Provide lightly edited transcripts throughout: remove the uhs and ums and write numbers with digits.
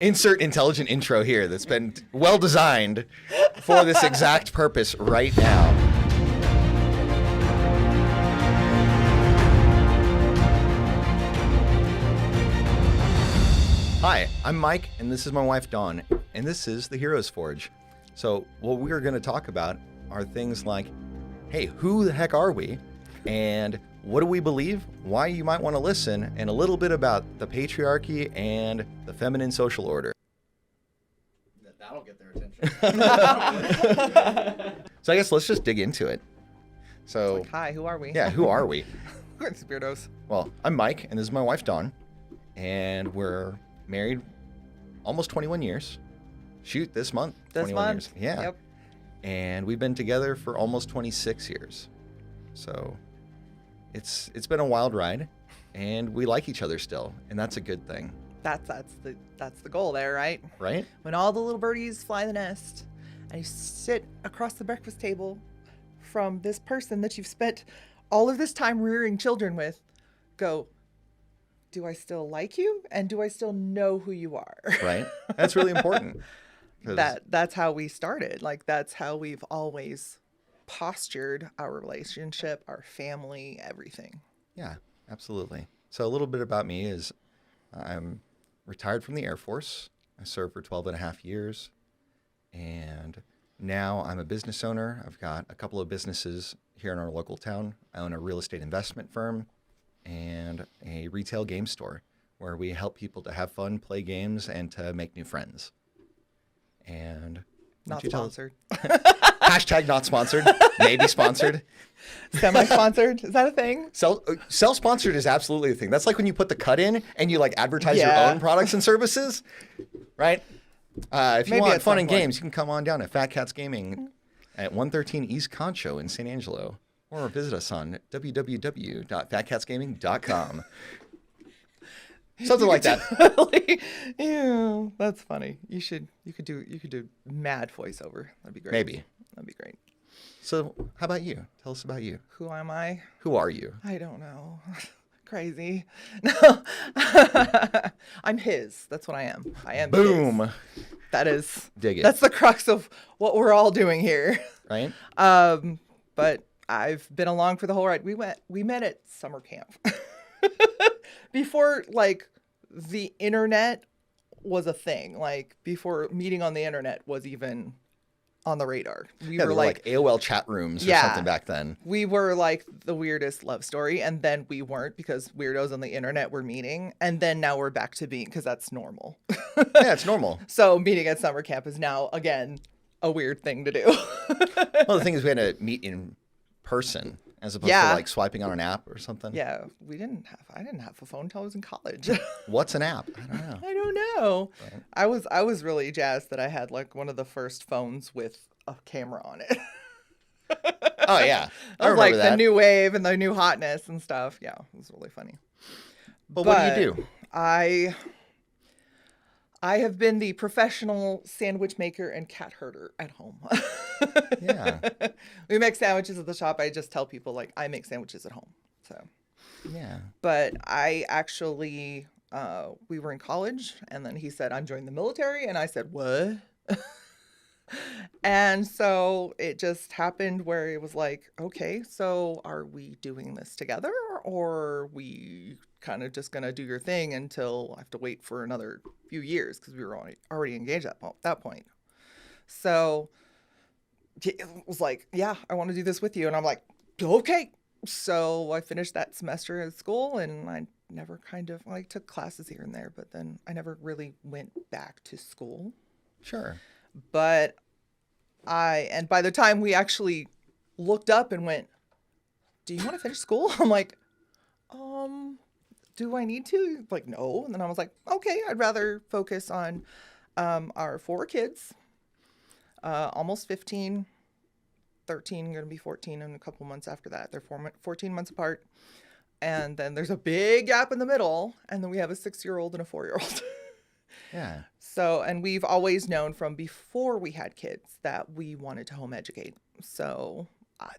Insert intelligent intro here that's been well designed for this exact purpose right now. Hi, I'm Mike, and this is my wife Dawn, and this is the Heroes Forge. So what we're going to talk about are things like, hey, who the heck are we? And what do we believe? Why you might want to listen, and a little bit about the patriarchy and the feminine social order. That'll get their attention. So I guess let's just dig into it. So, Like, hi, who are we? yeah, who are we? We're the Weirdos. Well, I'm Mike, and this is my wife Dawn, and we're married almost 21 years. Shoot, this month. This 21 month. years. Yeah. Yep. And we've been together for almost 26 years. So it's been a wild ride, and we like each other still, and that's a good thing. That's the goal there, right? Right? When all the little birdies fly the nest, and you sit across the breakfast table from this person that you've spent all of this time rearing children with, go, do I still like you? And do I still know who you are? Right? That's really important. 'Cause- That's how we started. Like, that's how we've always postured our relationship, our family, everything. Yeah, absolutely. So a little bit about me is I'm retired from the Air Force. I served for 12 and a half years. And now I'm a business owner. I've got a couple of businesses here in our local town. I own a real estate investment firm and a retail game store where we help people to have fun, play games, and to make new friends. And Not sponsored. Hashtag not sponsored, maybe sponsored. Semi-sponsored? Is that a thing? Self-sponsored is absolutely a thing. That's like when you put the cut in and you like advertise your Yeah. own products and services, right? If you Maybe want at fun some and point. games, you can come on down at Fat Cats Gaming at 113 East Concho in San Angelo, or visit us on www.fatcatsgaming.com. Something like that. Ew, that's funny. You could do mad voiceover. That'd be great. Maybe. That'd be great. So, how about you? Tell us about you. Who am I? Who are you? I don't know. Crazy. No. I'm his. That's what I am. I am his. Boom. That is. Dig it. That's the crux of what we're all doing here. Right? But I've been along for the whole ride. We met at summer camp. Before, like, the internet was a thing. Like, before meeting on the internet was even on the radar. We Yeah, were they like AOL chat rooms or Yeah. something back then. we were like the weirdest love story, and then we weren't because weirdos on the internet were meeting, and then now we're back to being, because that's normal. Yeah, it's normal. So meeting at summer camp is now, again, a weird thing to do. Well, the thing is we had to meet in person as opposed to Yeah. like swiping on an app or something. Yeah, I didn't have a phone until I was in college. What's an app? I don't know. I don't know. Right. I was really jazzed that I had like one of the first phones with a camera on it. Oh, yeah. I It was remember like that. the new wave and the new hotness and stuff. Yeah, it was really funny. But what do you do? I have been the professional sandwich maker and cat herder at home. Yeah. We make sandwiches at the shop. I just tell people, like, I make sandwiches at home. So, Yeah. but I actually, we were in college, and then he said, I'm joining the military. And I said, what? And so it just happened where it was like, okay, so are we doing this together, or are we kind of just going to do your thing until I have to wait for another few years, because we were already engaged at that point. So it was like, yeah, I want to do this with you. And I'm like, okay. So I finished that semester at school, and I never kind of like took classes here and there, but then I never really went back to school. Sure. But and by the time we actually looked up and went, do you want to finish school? I'm like, do I need to? Like, no. And then I was like, okay, I'd rather focus on our 4 kids, almost 15, 13, going to be 14 in a couple months after that. They're 14 months apart. And then there's a big gap in the middle. And then we have a 6-year-old and a 4-year-old. Yeah. So, and we've always known from before we had kids that we wanted to home educate. So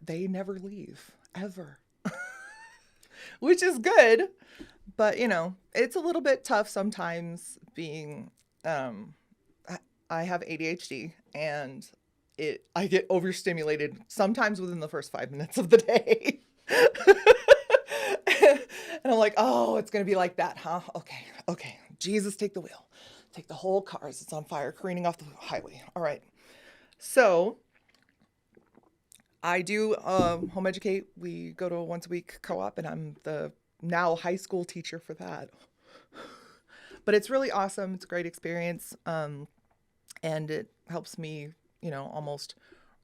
they never leave, ever, which is good. But, you know, it's a little bit tough sometimes being um, I have ADHD, and I get overstimulated sometimes within the first 5 minutes of the day. And I'm like, oh, it's gonna be like that, huh? Okay. Jesus, take the wheel. Take the whole car as it's on fire, careening off the highway. All right. So I do home educate. We go to a once a week co-op, and I'm the now high school teacher for that. But it's really awesome. It's a great experience. And it helps me, almost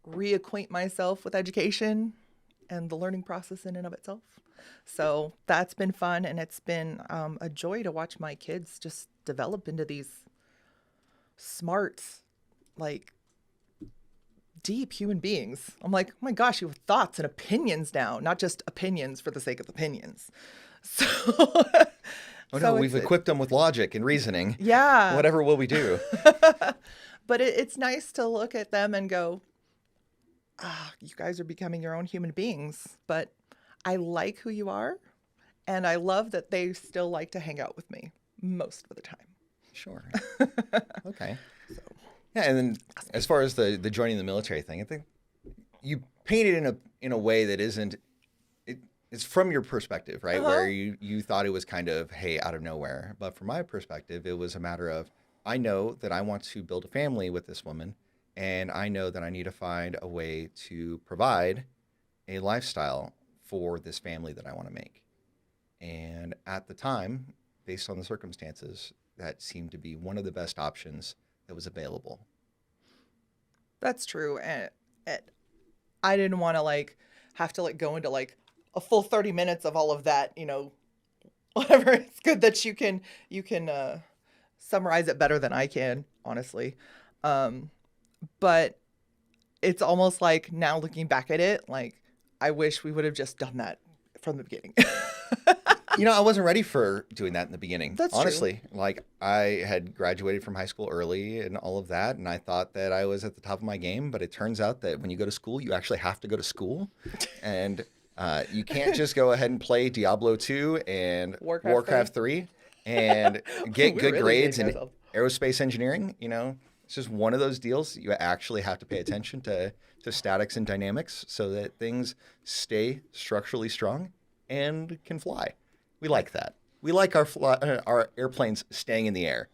reacquaint myself with education and the learning process in and of itself. So that's been fun, and it's been a joy to watch my kids just develop into these smart, like deep human beings. I'm like, oh my gosh, you have thoughts and opinions now, not just opinions for the sake of opinions. So, Oh no, we've equipped them with logic and reasoning. Yeah. Whatever will we do? But it's nice to look at them and go, you guys are becoming your own human beings, but I like who you are. And I love that they still like to hang out with me most of the time. Sure. Okay. Yeah, and then as far as the joining the military thing, I think you paint it in a way that isn't. It's from your perspective, right? Where you thought it was kind of, hey, out of nowhere. But from my perspective, it was a matter of, I know that I want to build a family with this woman, and I know that I need to find a way to provide a lifestyle for this family that I want to make. And at the time, based on the circumstances, that seemed to be one of the best options that was available. That's true. And I didn't want to have to go into a full 30 minutes of all of that, whatever. It's good that you can summarize it better than I can, honestly. But it's almost like now looking back at it, I wish we would have just done that from the beginning. I wasn't ready for doing that in the beginning. That's honestly true. I had graduated from high school early and all of that, and I thought that I was at the top of my game. But it turns out that when you go to school, you actually have to go to school, and you can't just go ahead and play Diablo 2 and Warcraft 3 and get good grades in aerospace engineering. It's just one of those deals. You actually have to pay attention to statics and dynamics so that things stay structurally strong and can fly. We like that. We like our airplanes staying in the air.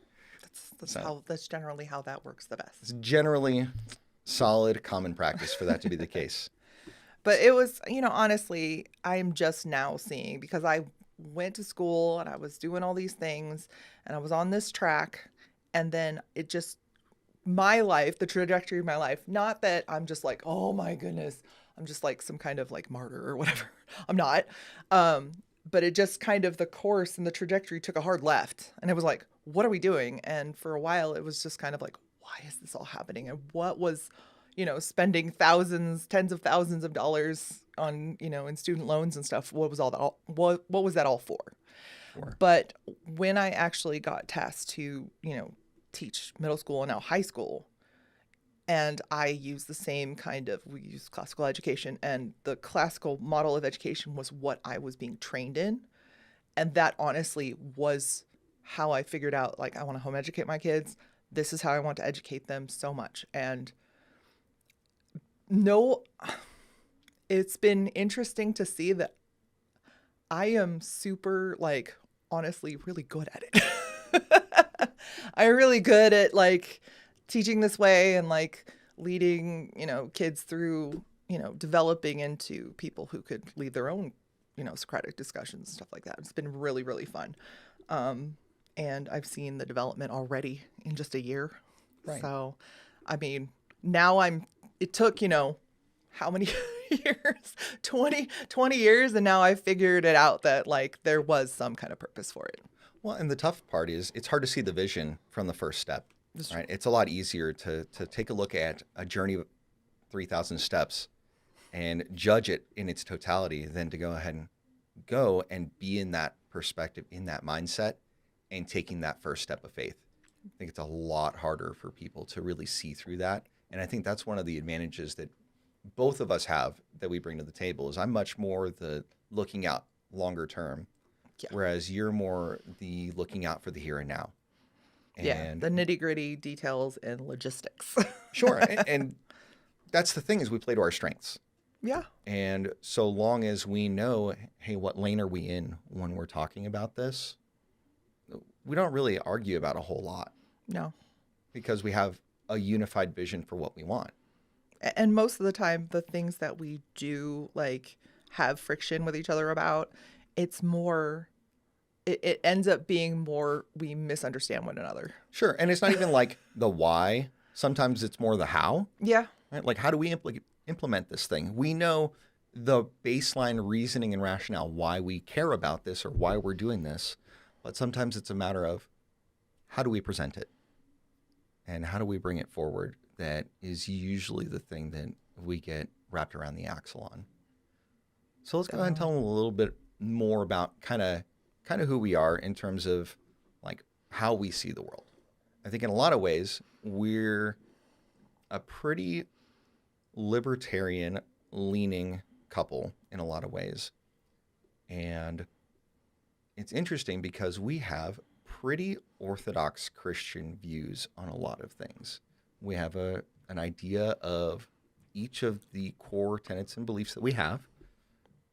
That's generally how that works the best. It's generally solid common practice for that to be the case. But it was, honestly, I'm just now seeing, because I went to school and I was doing all these things and I was on this track, and then my life, the trajectory of my life, not that I'm just oh my goodness, I'm just some kind of martyr or whatever. I'm not. But it just kind of, the course and the trajectory took a hard left. And it was what are we doing? And for a while, it was just kind of why is this all happening? And what was, spending tens of thousands of dollars on, in student loans and stuff, what was all that? What was that all for? Sure. But when I actually got tasked to, teach middle school and now high school, and I use the same we use classical education, and the classical model of education was what I was being trained in. And that honestly was how I figured out, I want to home educate my kids. This is how I want to educate them so much. And it's been interesting to see that I am super, honestly, really good at it. I'm really good at, teaching this way and leading, kids through, developing into people who could lead their own, Socratic discussions and stuff like that. It's been really, really fun. And I've seen the development already in just a year. Right. So, I mean, now it took, how many years? 20 years. And now I figured it out that there was some kind of purpose for it. Well, and the tough part is it's hard to see the vision from the first step. Right? It's a lot easier to take a look at a journey of 3,000 steps and judge it in its totality than to go ahead and go and be in that perspective, in that mindset, and taking that first step of faith. I think it's a lot harder for people to really see through that. And I think that's one of the advantages that both of us have that we bring to the table is I'm much more the looking out longer term, whereas you're more the looking out for the here and now. Yeah, And the nitty-gritty details and logistics. sure, and that's the thing is we play to our strengths. Yeah. And so long as we know, hey, what lane are we in when we're talking about this, we don't really argue about a whole lot No. because we have a unified vision for what we want. And most of the time, the things that we do like have friction with each other about, it's more, it ends up being more we misunderstand one another. Sure. And it's not even like the why. Sometimes it's more the how, Yeah. right? Like, how do we implement this thing? We know the baseline reasoning and rationale why we care about this or why we're doing this. But sometimes it's a matter of how do we present it and how do we bring it forward? That is usually the thing that we get wrapped around the axle on. So let's go ahead and tell them a little bit more about kind of who we are in terms of like how we see the world. I think in a lot of ways, we're a pretty libertarian-leaning couple in a lot of ways. And it's interesting because we have pretty orthodox Christian views on a lot of things. We have an idea of each of the core tenets and beliefs that we have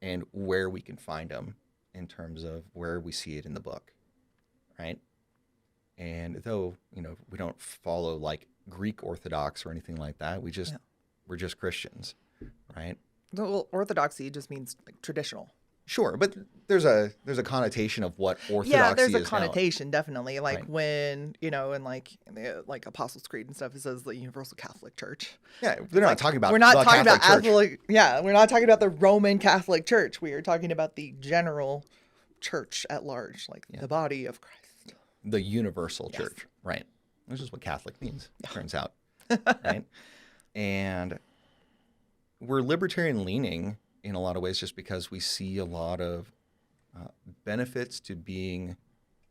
and where we can find them in terms of where we see it in the book, right? And though, we don't follow like Greek Orthodox or anything like that, we're just Christians, right? Well, orthodoxy just means like traditional. Sure, but there's a connotation of what orthodoxy is. Yeah, there's a now. connotation, definitely. Like Right. when, in the like Apostles' Creed and stuff, it says the Universal Catholic Church. Yeah, they're not talking about We're not the talking about Catholic Church. we're not talking about the Roman Catholic Church. We are talking about the general church at large, like the body of Christ. The universal Yes. church, right? Which is what Catholic means, turns out, right? And we're libertarian leaning in a lot of ways just because we see a lot of benefits to being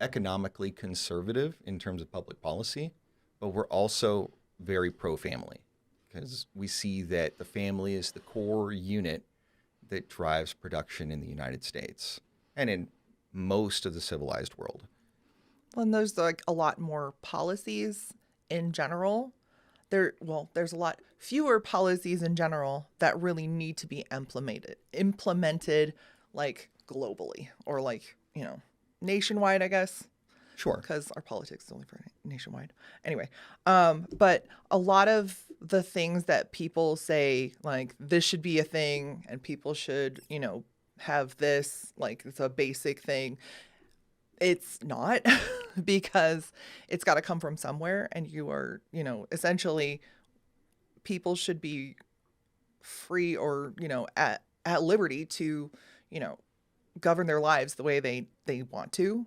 economically conservative in terms of public policy, but we're also very pro-family because we see that the family is the core unit that drives production in the United States and in most of the civilized world. Well, and there's like a lot more policies in general. There's a lot fewer policies in general that really need to be implemented like globally or like, nationwide, I guess. Sure. Because our politics is only for nationwide. Anyway, but a lot of the things that people say, like this should be a thing and people should, have this, like it's a basic thing. It's not because it's got to come from somewhere. And you are, essentially people should be free or, at liberty to, govern their lives the way they want to,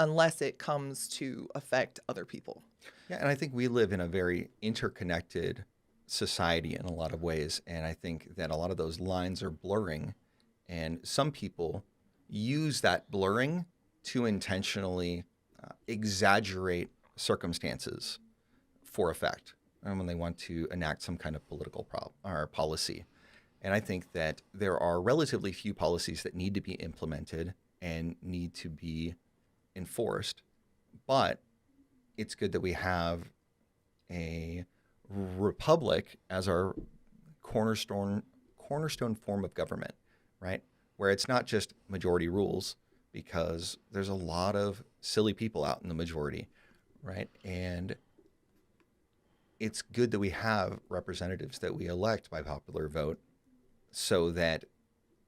unless it comes to affect other people. Yeah, and I think we live in a very interconnected society in a lot of ways. And I think that a lot of those lines are blurring. And some people use that blurring to intentionally exaggerate circumstances for effect when they want to enact some kind of political or policy. And I think that there are relatively few policies that need to be implemented and need to be enforced, but it's good that we have a republic as our cornerstone form of government, right? Where it's not just majority rules, because there's a lot of silly people out in the majority, right? And it's good that we have representatives that we elect by popular vote so that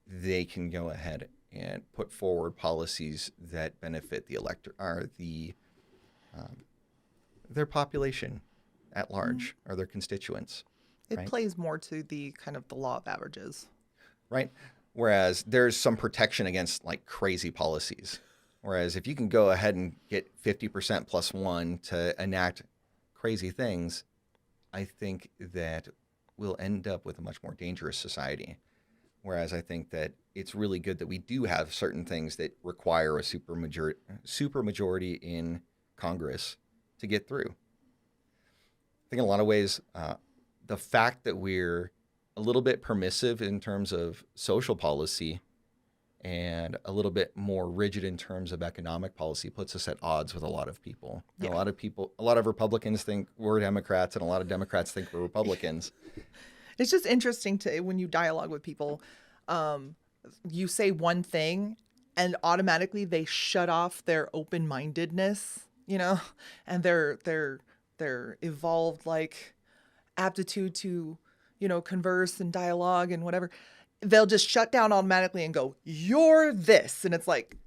they can go ahead and put forward policies that benefit the elector or their population at large or their constituents. It right? plays more to the kind of the law of averages. Right. Whereas there's some protection against like crazy policies. Whereas if you can go ahead and get 50% plus one to enact crazy things, I think that we'll end up with a much more dangerous society. Whereas I think that it's really good that we do have certain things that require a supermajority in Congress to get through. I think in a lot of ways, the fact that we're a little bit permissive in terms of social policy and a little bit more rigid in terms of economic policy puts us at odds with a lot of people. And Yeah. a lot of Republicans think we're Democrats, and a lot of Democrats think we're Republicans. It's just interesting to when you dialogue with people, you say one thing and automatically they shut off their open-mindedness, and their evolved like aptitude to, converse and dialogue and whatever. They'll just shut down automatically and go, "You're this," and it's like,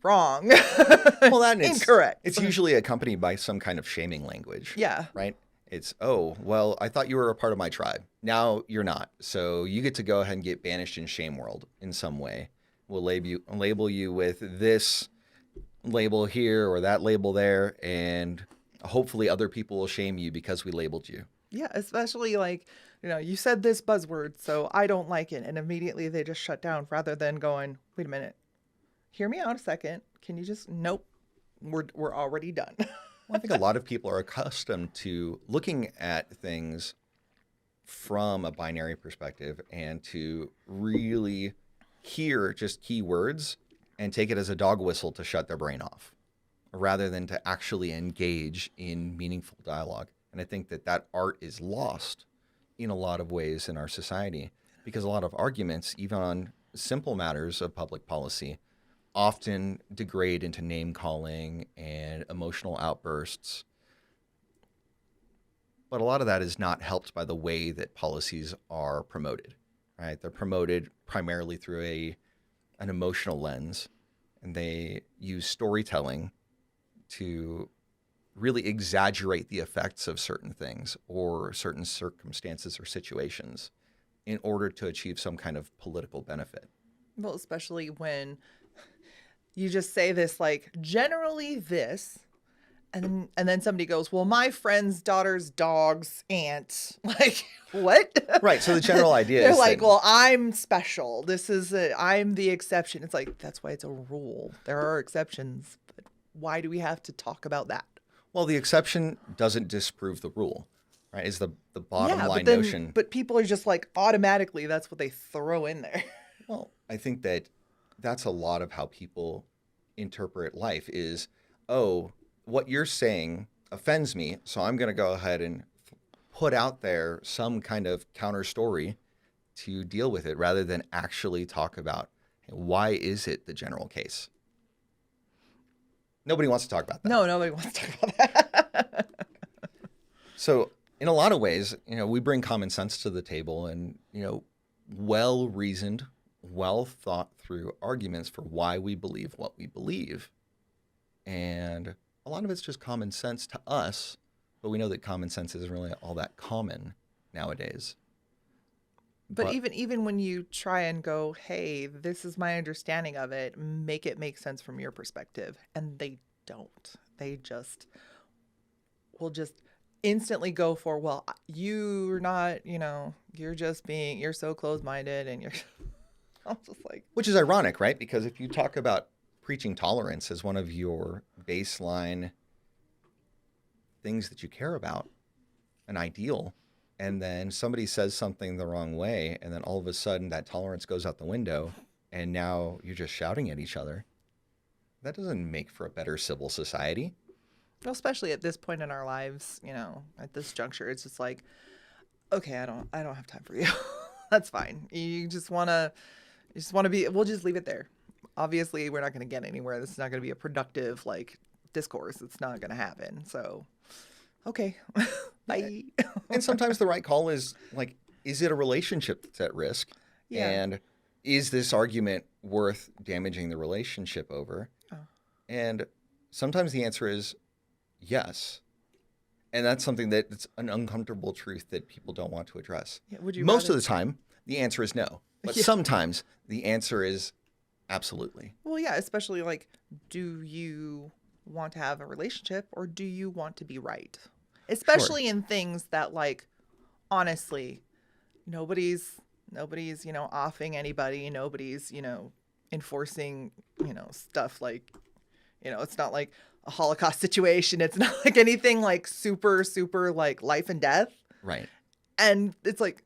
wrong. Well, that is Incorrect. It's usually accompanied by some kind of shaming language. Yeah. Right? It's, oh, well, I thought you were a part of my tribe. Now you're not. So you get to go ahead and get banished in shame world in some way. We'll label you with this label here or that label there, and hopefully other people will shame you because we labeled you. Yeah, especially like, you said this buzzword, so I don't like it. And immediately they just shut down rather than going, wait a minute, hear me out a second. Can you just, nope, we're already done. Well, I think a lot of people are accustomed to looking at things from a binary perspective and to really hear just keywords and take it as a dog whistle to shut their brain off rather than to actually engage in meaningful dialogue. And I think that art is lost in a lot of ways in our society because a lot of arguments, even on simple matters of public policy, often degrade into name calling and emotional outbursts. But a lot of that is not helped by the way that policies are promoted, right? They're promoted primarily through an emotional lens, and they use storytelling to really exaggerate the effects of certain things or certain circumstances or situations in order to achieve some kind of political benefit. Well, especially when you just say this, like, generally this, and then somebody goes, well, my friend's daughter's dog's aunt. Like, what? Right. So the general idea They're is like, that, well, I'm special. I'm the exception. It's like, that's why it's a rule. There are exceptions, but why do we have to talk about that? well, the exception doesn't disprove the rule, right? Is the bottom line but notion. But people are just like, automatically, that's what they throw in there. Well, I think that's a lot of how people interpret life is, oh, what you're saying offends me, so I'm going to go ahead and put out there some kind of counter story to deal with it rather than actually talk about why is it the general case. Nobody wants to talk about that. No, nobody wants to talk about that. So in a lot of ways, we bring common sense to the table and, well-reasoned, well thought through arguments for why we believe what we believe. And a lot of it's just common sense to us, but we know that common sense isn't really all that common nowadays. But even when you try and go, hey, this is my understanding of it, make it make sense from your perspective. And they don't. They will just instantly go for, well, you're not, you're so closed-minded and you're, I'm just like. Which is ironic, right? Because if you talk about preaching tolerance as one of your baseline things that you care about, an ideal, and then somebody says something the wrong way, and then all of a sudden that tolerance goes out the window, and now you're just shouting at each other. That doesn't make for a better civil society. Well, especially at this point in our lives, at this juncture, it's just like, okay, I don't have time for you. That's fine. You just want to be, we'll just leave it there. Obviously, we're not going to get anywhere. This is not going to be a productive, discourse. It's not going to happen. So, okay, bye. And sometimes the right call is is it a relationship that's at risk? Yeah. And is this argument worth damaging the relationship over? Oh. And sometimes the answer is yes. And that's something that's an uncomfortable truth that people don't want to address. Yeah, would you Most rather- of the time, the answer is no. But Yeah. sometimes the answer is absolutely. Well, yeah, especially do you want to have a relationship or do you want to be right? Especially in things that honestly, nobody's offing anybody. Nobody's, enforcing, stuff it's not like a Holocaust situation. It's not like anything super, super life and death. Right. And it's like,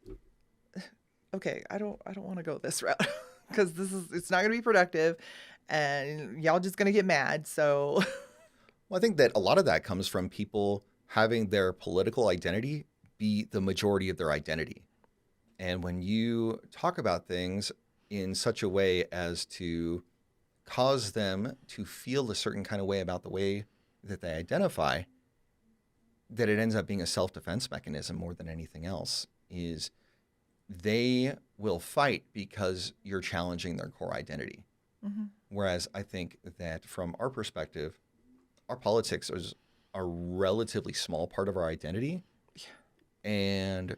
okay, I don't want to go this route. because it's not going to be productive, and y'all just going to get mad. So, Well, I think that a lot of that comes from people having their political identity be the majority of their identity. And when you talk about things in such a way as to cause them to feel a certain kind of way about the way that they identify, that it ends up being a self-defense mechanism more than anything else, is they will fight because you're challenging their core identity. mhm. Whereas I think that from our perspective, our politics is a relatively small part of our identity. And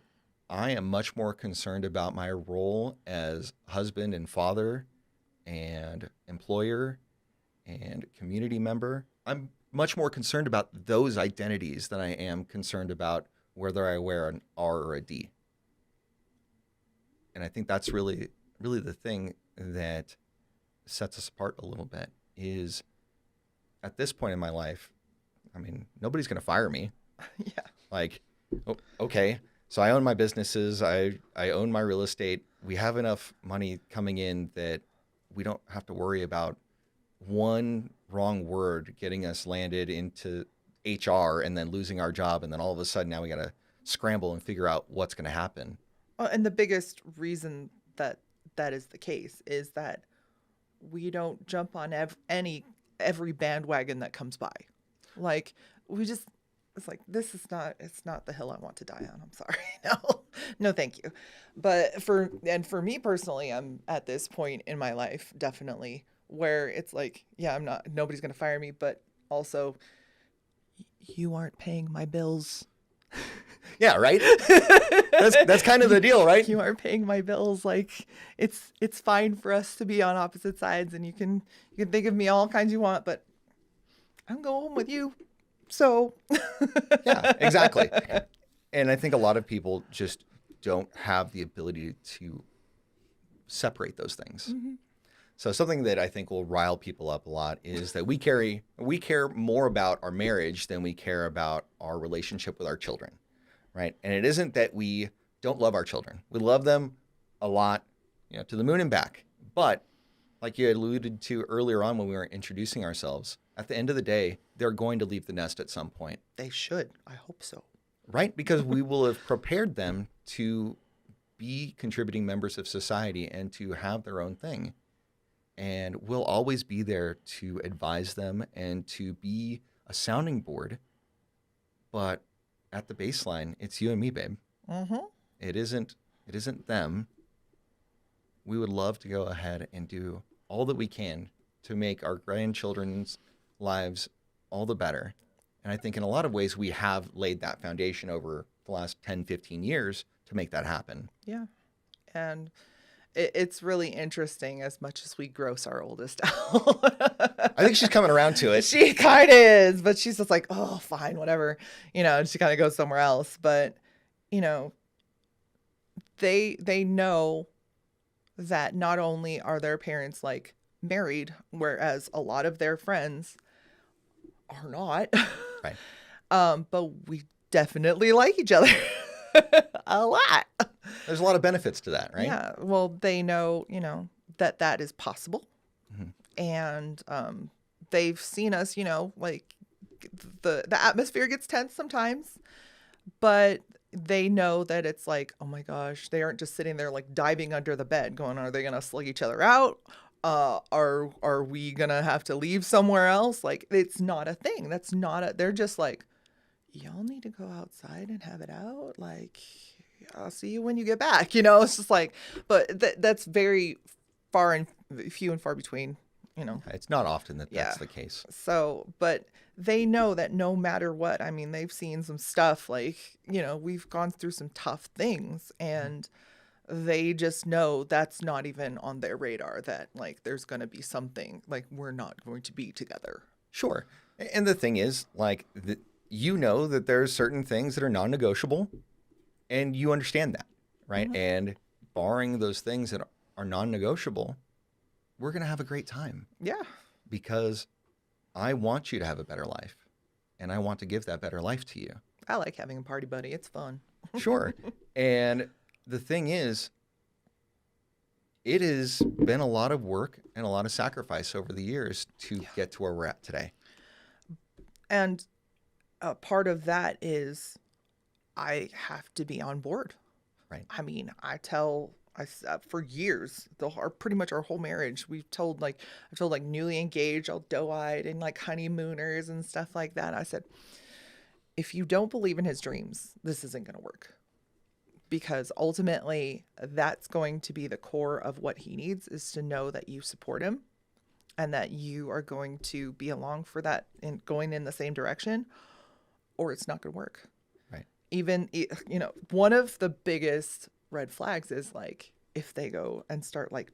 I am much more concerned about my role as husband and father and employer and community member. I'm much more concerned about those identities than I am concerned about whether I wear an R or a D. And I think that's really, really the thing that sets us apart a little bit is at this point in my life, I mean, nobody's going to fire me. Yeah. Like, okay, so I own my businesses. I own my real estate. We have enough money coming in that we don't have to worry about one wrong word getting us landed into HR and then losing our job. And then all of a sudden now we got to scramble and figure out what's going to happen. And the biggest reason that that is the case is that we don't jump on every bandwagon that comes by. Like it's like, it's not the hill I want to die on. I'm sorry. No, thank you. But for me personally, I'm at this point in my life, definitely, where it's like, yeah, nobody's going to fire me, but also you aren't paying my bills. Yeah, right? That's kind of the deal, right? You aren't paying my bills. Like it's fine for us to be on opposite sides, and you can think of me all kinds you want, but I'm going home with you. So Yeah, exactly. And I think a lot of people just don't have the ability to separate those things. Mm-hmm. So something that I think will rile people up a lot is that we care more about our marriage than we care about our relationship with our children, right? And it isn't that we don't love our children. We love them a lot, to the moon and back. But like you alluded to earlier on when we were introducing ourselves, at the end of the day, they're going to leave the nest at some point. They should. I hope so. Right? Because we will have prepared them to be contributing members of society and to have their own thing. And we'll always be there to advise them and to be a sounding board. But at the baseline, it's you and me, babe. Mm-hmm. It isn't them. We would love to go ahead and do all that we can to make our grandchildren's lives all the better. And I think in a lot of ways, we have laid that foundation over the last 10, 15 years to make that happen. Yeah. And it's really interesting as much as we gross our oldest out. I think she's coming around to it. She kind of is, but she's just like, oh, fine, whatever. And she kind of goes somewhere else. But, they know that not only are their parents like married, whereas a lot of their friends are not. Right. But we definitely like each other a lot. There's a lot of benefits to that, right? Yeah. Well, they know, that is possible. Mm-hmm. And they've seen us, like the atmosphere gets tense sometimes, but they know that it's like, oh my gosh, they aren't just sitting there like diving under the bed going, are they going to slug each other out? Are we going to have to leave somewhere else? Like, it's not a thing. They're just like, y'all need to go outside and have it out. Like, I'll see you when you get back. It's just like, but that's very few and far between, It's not often that's Yeah. the case. So, but they know that no matter what, I mean, they've seen some stuff like, we've gone through some tough things, and they just know that's not even on their radar, that like there's going to be something like we're not going to be together. Sure. And the thing is, like, that there's certain things that are non-negotiable, and you understand that, right? Mhm. And barring those things that are non-negotiable, we're going to have a great time Yeah. because I want you to have a better life, and I want to give that better life to you. I like having a party buddy. It's fun. Sure. And the thing is, it has been a lot of work and a lot of sacrifice over the years to get to where we're at today. And a part of that is I have to be on board. Right. I mean, for years, pretty much our whole marriage, I've told like newly engaged, all doe-eyed and like honeymooners and stuff like that. I said, if you don't believe in his dreams, this isn't going to work. Because ultimately, that's going to be the core of what he needs, is to know that you support him and that you are going to be along for that and going in the same direction, or it's not going to work. Right. Even, one of the biggest red flags is like if they go and start like,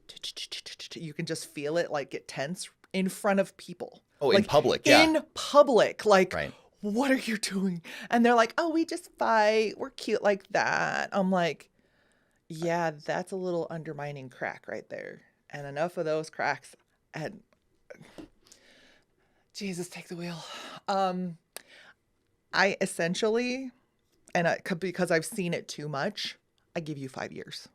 you can just feel it like get tense in front of people. Oh, like, in public. Yeah. In public. Like, right. What are you doing? And they're like, oh, we just fight. We're cute like that. I'm like, yeah, that's a little undermining crack right there. And enough of those cracks. And Jesus, take the wheel. I essentially, because I've seen it too much, I give you 5 years.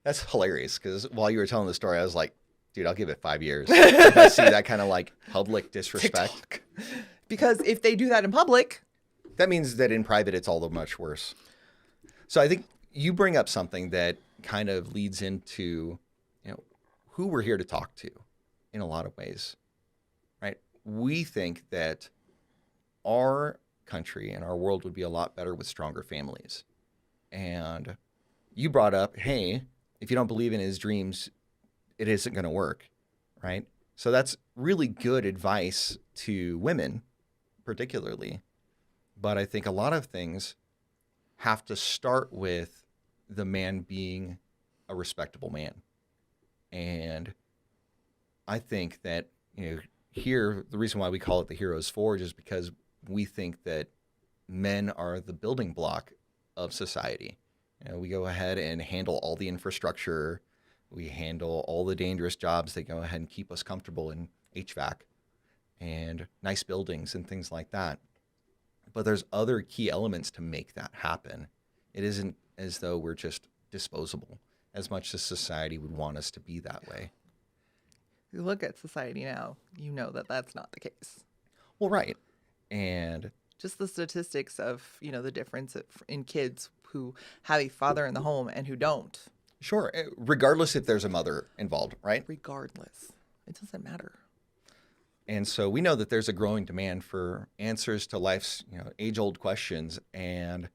That's hilarious, because while you were telling the story, I was like, dude, I'll give it 5 years. I see that kind of like public disrespect. TikTok. Because if they do that in public, that means that in private, it's all the much worse. So I think you bring up something that kind of leads into, who we're here to talk to in a lot of ways, right? We think that our country and our world would be a lot better with stronger families. And you brought up, hey, if you don't believe in his dreams, it isn't going to work, right? So that's really good advice to women, particularly. But I think a lot of things have to start with the man being a respectable man. And I think that, here, the reason why we call it the Hero's Forge is because we think that men are the building block of society. We go ahead and handle all the infrastructure. We handle all the dangerous jobs that go ahead and keep us comfortable in HVAC and nice buildings and things like that. But there's other key elements to make that happen. It isn't as though we're just disposable, as much as society would want us to be that way. You look at society now, you know that that's not the case. Well, right. And just the statistics of, the difference in kids who have a father in the home and who don't. Sure. Regardless if there's a mother involved, right? Regardless. It doesn't matter. And so we know that there's a growing demand for answers to life's, age-old questions. And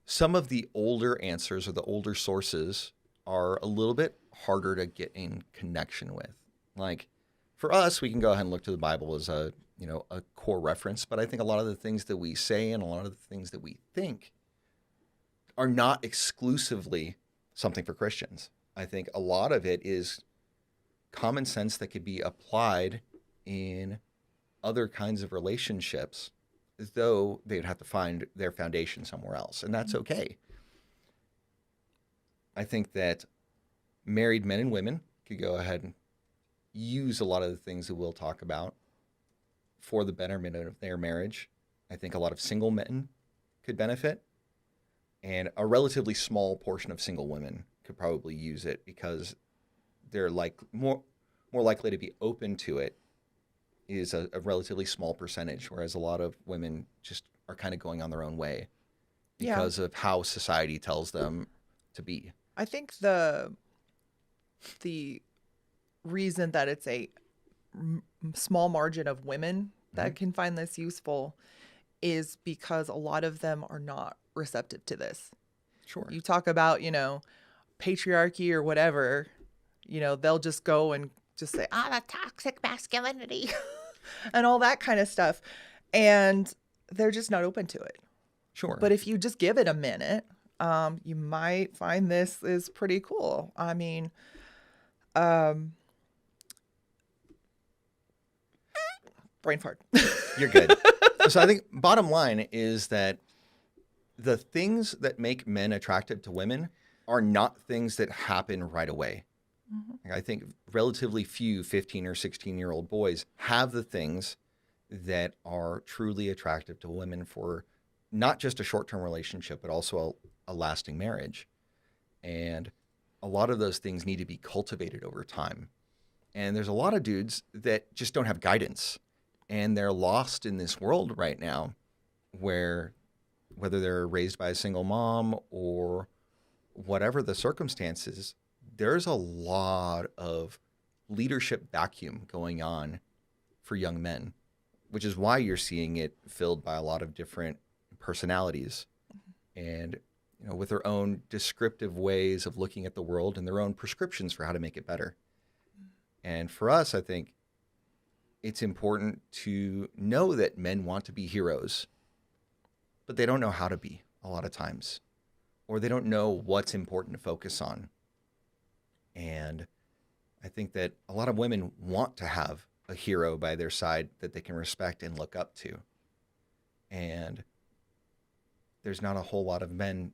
some of the older answers or the older sources are a little bit harder to get in connection with. Like, for us, we can go ahead and look to the Bible as a core reference. But I think a lot of the things that we say and a lot of the things that we think are not exclusively something for Christians. I think a lot of it is common sense that could be applied in other kinds of relationships, though they'd have to find their foundation somewhere else. And that's okay. I think that married men and women could go ahead and use a lot of the things that we'll talk about for the betterment of their marriage. I think a lot of single men could benefit, and a relatively small portion of single women could probably use it because they're like more likely to be open to it is a relatively small percentage, whereas a lot of women just are kind of going on their own way because of how society tells them to be. I think the reason that it's a small margin of women that can find this useful is because a lot of them are not receptive to this. Sure. You talk about, patriarchy or whatever, they'll just go and just say, the toxic masculinity and all that kind of stuff. And they're just not open to it. Sure. But if you just give it a minute, you might find this is pretty cool. I mean, brain fart. You're good. So I think bottom line is that the things that make men attractive to women are not things that happen right away. Mm-hmm. I think relatively few 15 or 16-year-old boys have the things that are truly attractive to women for not just a short-term relationship, but also a lasting marriage. And a lot of those things need to be cultivated over time. And there's a lot of dudes that just don't have guidance, and they're lost in this world right now where whether they're raised by a single mom or whatever the circumstances, there's a lot of leadership vacuum going on for young men, which is why you're seeing it filled by a lot of different personalities and, you know, with their own descriptive ways of looking at the world and their own prescriptions for how to make it better. And for us, I think it's important to know that men want to be heroes, but they don't know how to be a lot of times, or they don't know what's important to focus on. And I think that a lot of women want to have a hero by their side that they can respect and look up to. And there's not a whole lot of men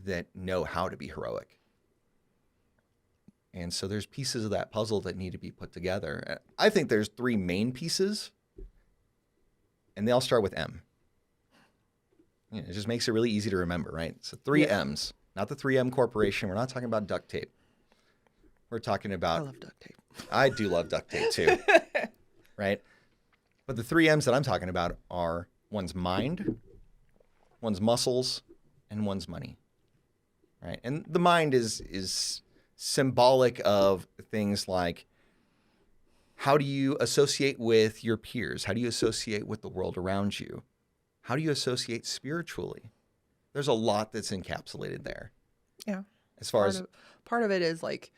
that know how to be heroic. And so there's pieces of that puzzle that need to be put together. I think there's three main pieces, and they all start with M. You know, it just makes it really easy to remember, right? So three M's, not the 3M Corporation. We're not talking about duct tape. We're talking about... I love duct tape. I do love duct tape too, right? But the three M's that I'm talking about are one's mind, one's muscles, and one's money, right? And the mind is symbolic of things like, how do you associate with your peers? How do you associate with the world around you? How do you associate spiritually? There's a lot that's encapsulated there. Yeah. As far as part of it is like,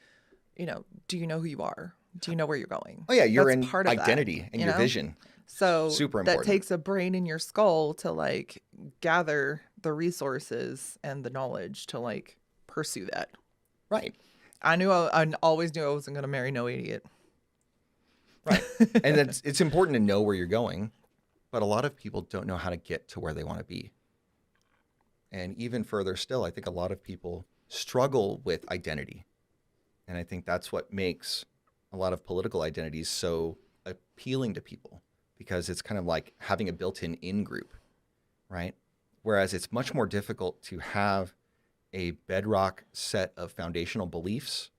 you know, do you know who you are? Do you know where you're going? oh yeah, you're That's in part of identity that, and you your know? vision. So Super that important. takes a brain in your skull to like gather the resources and the knowledge to like pursue that. Right. I always knew I wasn't going to marry no idiot. Right. And it's important to know where you're going, but a lot of people don't know how to get to where they want to be. And even further still, I think a lot of people struggle with identity. And I think that's what makes a lot of political identities so appealing to people, because it's kind of like having a built-in in-group, right? Whereas it's much more difficult to have a bedrock set of foundational beliefs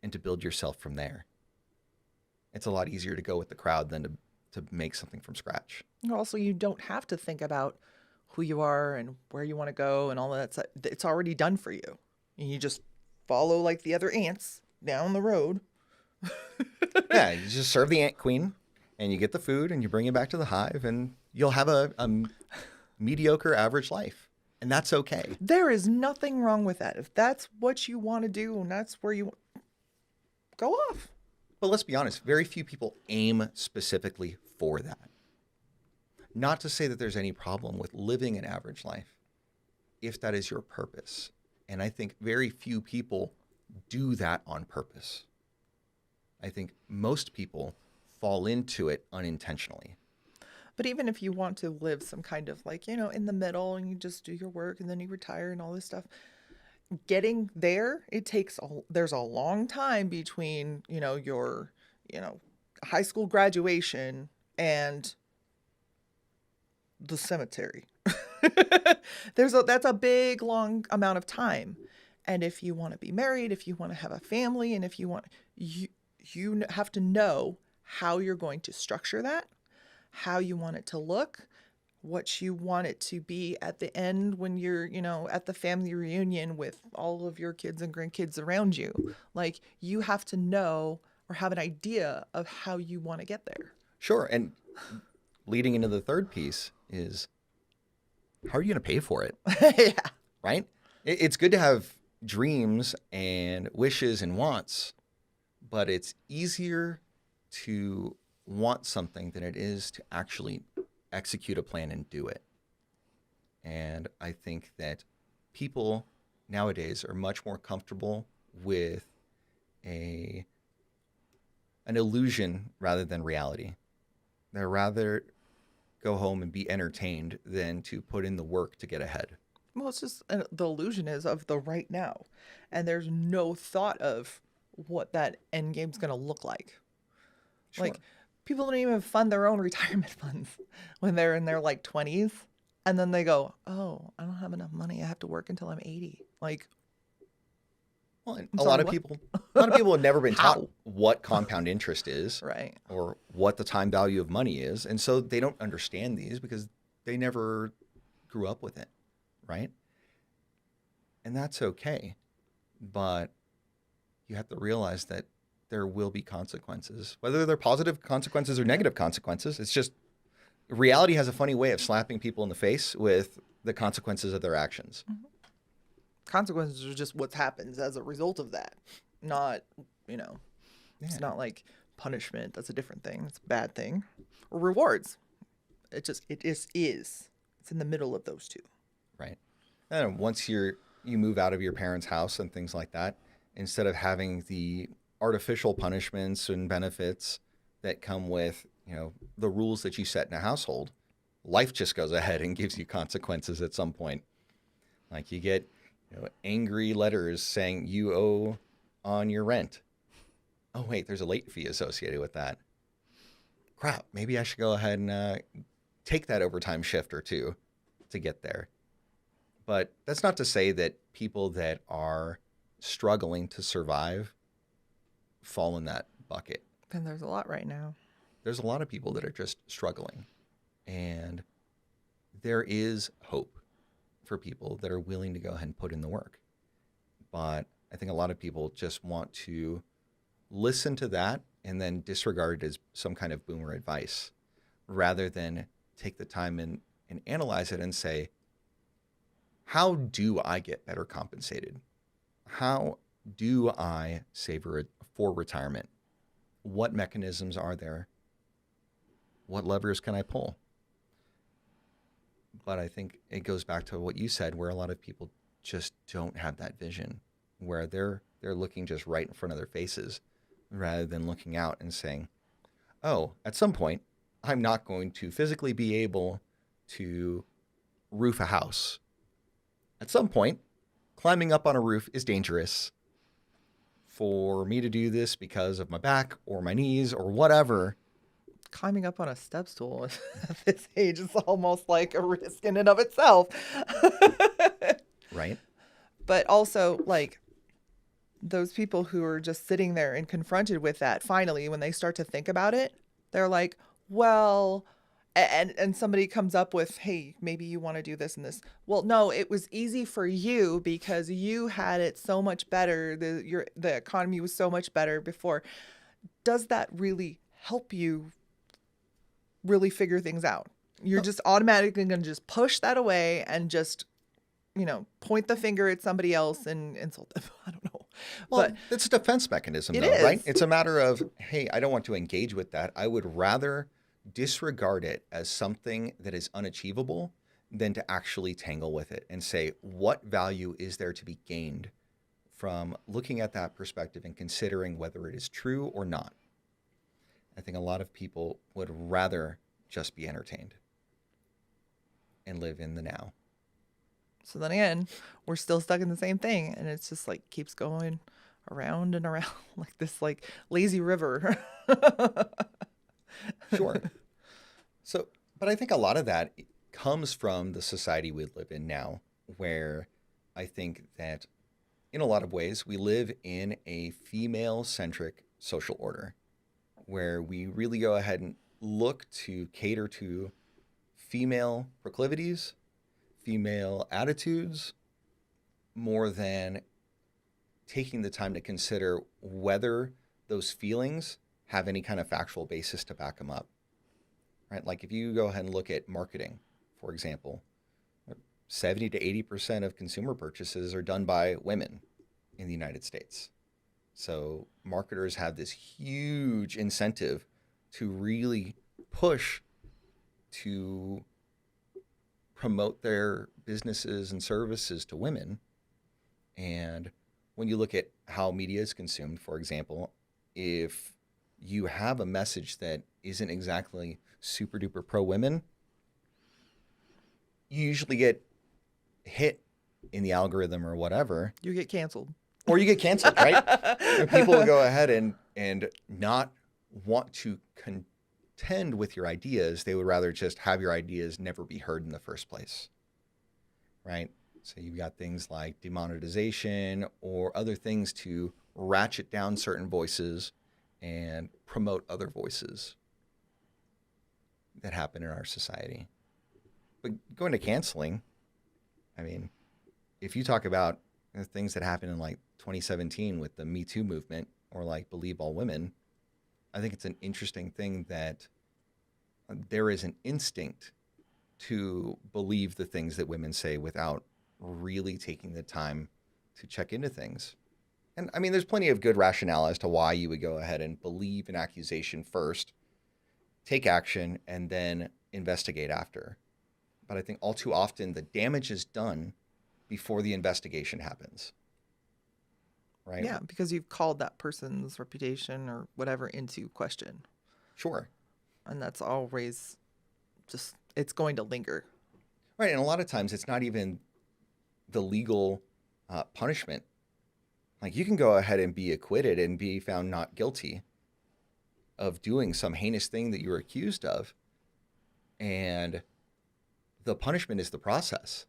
and to build yourself from there. It's a lot easier to go with the crowd than to make something from scratch. Also, you don't have to think about who you are and where you want to go and all of that. It's already done for you. And you just follow like the other ants down the road. Yeah, you just serve the ant queen and you get the food and you bring it back to the hive and you'll have a mediocre average life. And that's okay. There is nothing wrong with that. If that's what you want to do and that's where you go off. But let's be honest, very few people aim specifically for that. Not to say that there's any problem with living an average life, if that is your purpose. And I think very few people do that on purpose. I think most people fall into it unintentionally. But even if you want to live some kind of like, you know, in the middle and you just do your work and then you retire and all this stuff, getting there, there's a long time between, you know, your, you know, high school graduation and the cemetery. That's a big, long amount of time. And if you want to be married, if you want to have a family, and if you want, you have to know how you're going to structure that, how you want it to look, what you want it to be at the end when you're, you know, at the family reunion with all of your kids and grandkids around you. Like, you have to know or have an idea of how you want to get there. Sure. And leading into the third piece is, how are you going to pay for it? Yeah. Right? It's good to have dreams and wishes and wants, but it's easier to want something than it is to actually execute a plan and do it. And I think that people nowadays are much more comfortable with an illusion rather than reality. They'd rather go home and be entertained than to put in the work to get ahead. Well, it's just the illusion is of the right now. And there's no thought of what that end game's going to look like. Sure. Like, people don't even fund their own retirement funds when they're in their like 20s. And then they go, oh, I don't have enough money. I have to work until I'm 80. Like, Well, and I'm a sorry, lot of what? people, have never been taught How? what compound interest is Right. or what the time value of money is. And so they don't understand these because they never grew up with it, right? And that's okay. But you have to realize that there will be consequences, whether they're positive consequences or negative consequences. It's just reality has a funny way of slapping people in the face with the consequences of their actions. Consequences are just what happens as a result of that. Not, you know, it's Yeah. not like punishment. That's a different thing. It's a bad thing. Or rewards. It just is. It's in the middle of those two. Right. And once you move out of your parents' house and things like that, instead of having the artificial punishments and benefits that come with, the rules that you set in a household, life just goes ahead and gives you consequences at some point. Like you get, angry letters saying you owe on your rent. Oh, wait, there's a late fee associated with that. Crap, maybe I should go ahead and take that overtime shift or two to get there. But that's not to say that people that are struggling to survive fall in that bucket. And there's a lot right now. There's a lot of people that are just struggling. And there is hope for people that are willing to go ahead and put in the work. But I think a lot of people just want to listen to that and then disregard it as some kind of boomer advice rather than take the time and analyze it and say, how do I get better compensated? How do I save for retirement? What mechanisms are there? What levers can I pull? But I think it goes back to what you said, where a lot of people just don't have that vision, where they're looking just right in front of their faces rather than looking out and saying, oh, at some point, I'm not going to physically be able to roof a house. At some point, climbing up on a roof is dangerous. For me to do this because of my back or my knees or whatever. Climbing up on a step stool at this age is almost like a risk in and of itself. Right. But also, like, those people who are just sitting there and confronted with that, finally, when they start to think about it, they're like, well, and somebody comes up with, hey, maybe you want to do this and this. Well, no, it was easy for you because you had it so much better. The economy was so much better before. Does that really help you really figure things out? You're just automatically going to just push that away and just, point the finger at somebody else and insult them. I don't know. Well, But it's a defense mechanism, it though, right? is. It's a matter of, hey, I don't want to engage with that. I would rather disregard it as something that is unachievable than to actually tangle with it and say, what value is there to be gained from looking at that perspective and considering whether it is true or not? I think a lot of people would rather just be entertained and live in the now. So then again, we're still stuck in the same thing. And it's just like keeps going around and around like this like lazy river. Sure. So, but I think a lot of that comes from the society we live in now, where I think that in a lot of ways we live in a female-centric social order, where we really go ahead and look to cater to female proclivities, female attitudes, more than taking the time to consider whether those feelings have any kind of factual basis to back them up, right? Like if you go ahead and look at marketing, for example, 70 to 80% of consumer purchases are done by women in the United States. So marketers have this huge incentive to really push to promote their businesses and services to women. And when you look at how media is consumed, for example, if you have a message that isn't exactly super duper pro women, you usually get hit in the algorithm or whatever. You get canceled. Or you get canceled, right? And people will go ahead and not want to contend with your ideas. They would rather just have your ideas never be heard in the first place, right? So you've got things like demonetization or other things to ratchet down certain voices and promote other voices that happen in our society. But going to canceling, I mean, if you talk about the things that happened in like 2017 with the Me Too movement or like Believe All Women, I think it's an interesting thing that there is an instinct to believe the things that women say without really taking the time to check into things. And I mean, there's plenty of good rationale as to why you would go ahead and believe an accusation first, take action, and then investigate after. But I think all too often the damage is done before the investigation happens. Right? Yeah, because you've called that person's reputation or whatever into question. Sure. And that's always just, it's going to linger. Right. And a lot of times it's not even the legal punishment. Like you can go ahead and be acquitted and be found not guilty of doing some heinous thing that you were accused of. And the punishment is the process,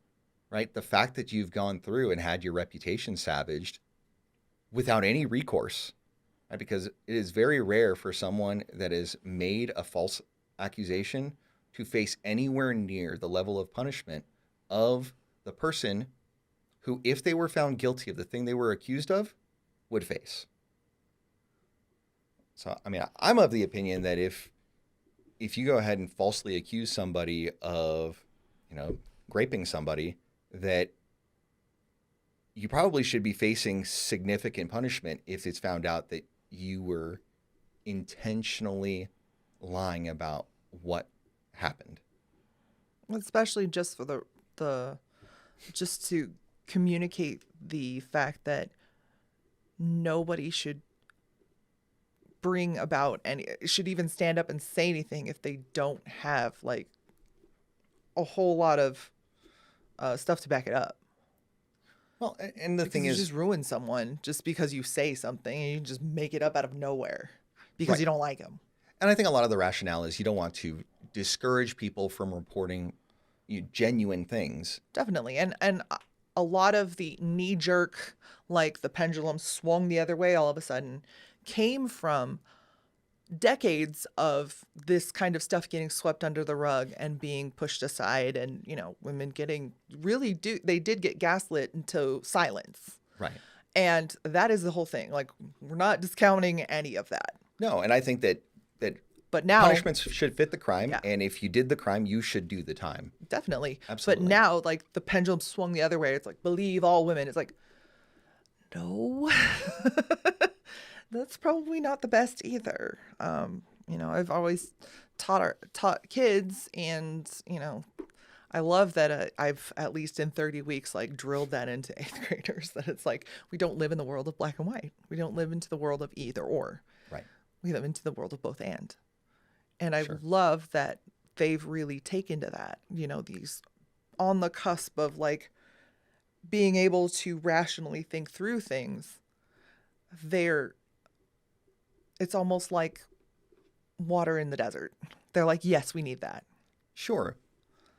right? The fact that you've gone through and had your reputation savaged without any recourse, right? Because it is very rare for someone that has made a false accusation to face anywhere near the level of punishment of the person who, if they were found guilty of the thing they were accused of, would face. So, I mean, I'm of the opinion that if you go ahead and falsely accuse somebody of, graping somebody, that you probably should be facing significant punishment if it's found out that you were intentionally lying about what happened. Especially just for the just to communicate the fact that nobody should bring about should even stand up and say anything if they don't have like a whole lot of stuff to back it up. Well, and the thing you is, just ruin someone just because you say something and you just make it up out of nowhere because you don't like them. And I think a lot of the rationale is you don't want to discourage people from reporting genuine things. Definitely. And a lot of the knee jerk, like the pendulum swung the other way all of a sudden, came from decades of this kind of stuff getting swept under the rug and being pushed aside, and women getting they did get gaslit into silence. Right. And that is the whole thing. Like, we're not discounting any of that. No, and I think that but now punishments should fit the crime, Yeah. and if you did the crime, you should do the time. Definitely. Absolutely. But now, like, the pendulum swung the other way. It's like, believe all women. It's like, no. That's probably not the best either. I've always taught kids, and I love that I've at least in 30 weeks like drilled that into 8th graders, that it's like, we don't live in the world of black and white. We don't live into the world of either or. Right. We live into the world of both and. And I Sure. love that they've really taken to that. These on the cusp of like being able to rationally think through things. It's almost like water in the desert. They're like, yes, we need that. Sure.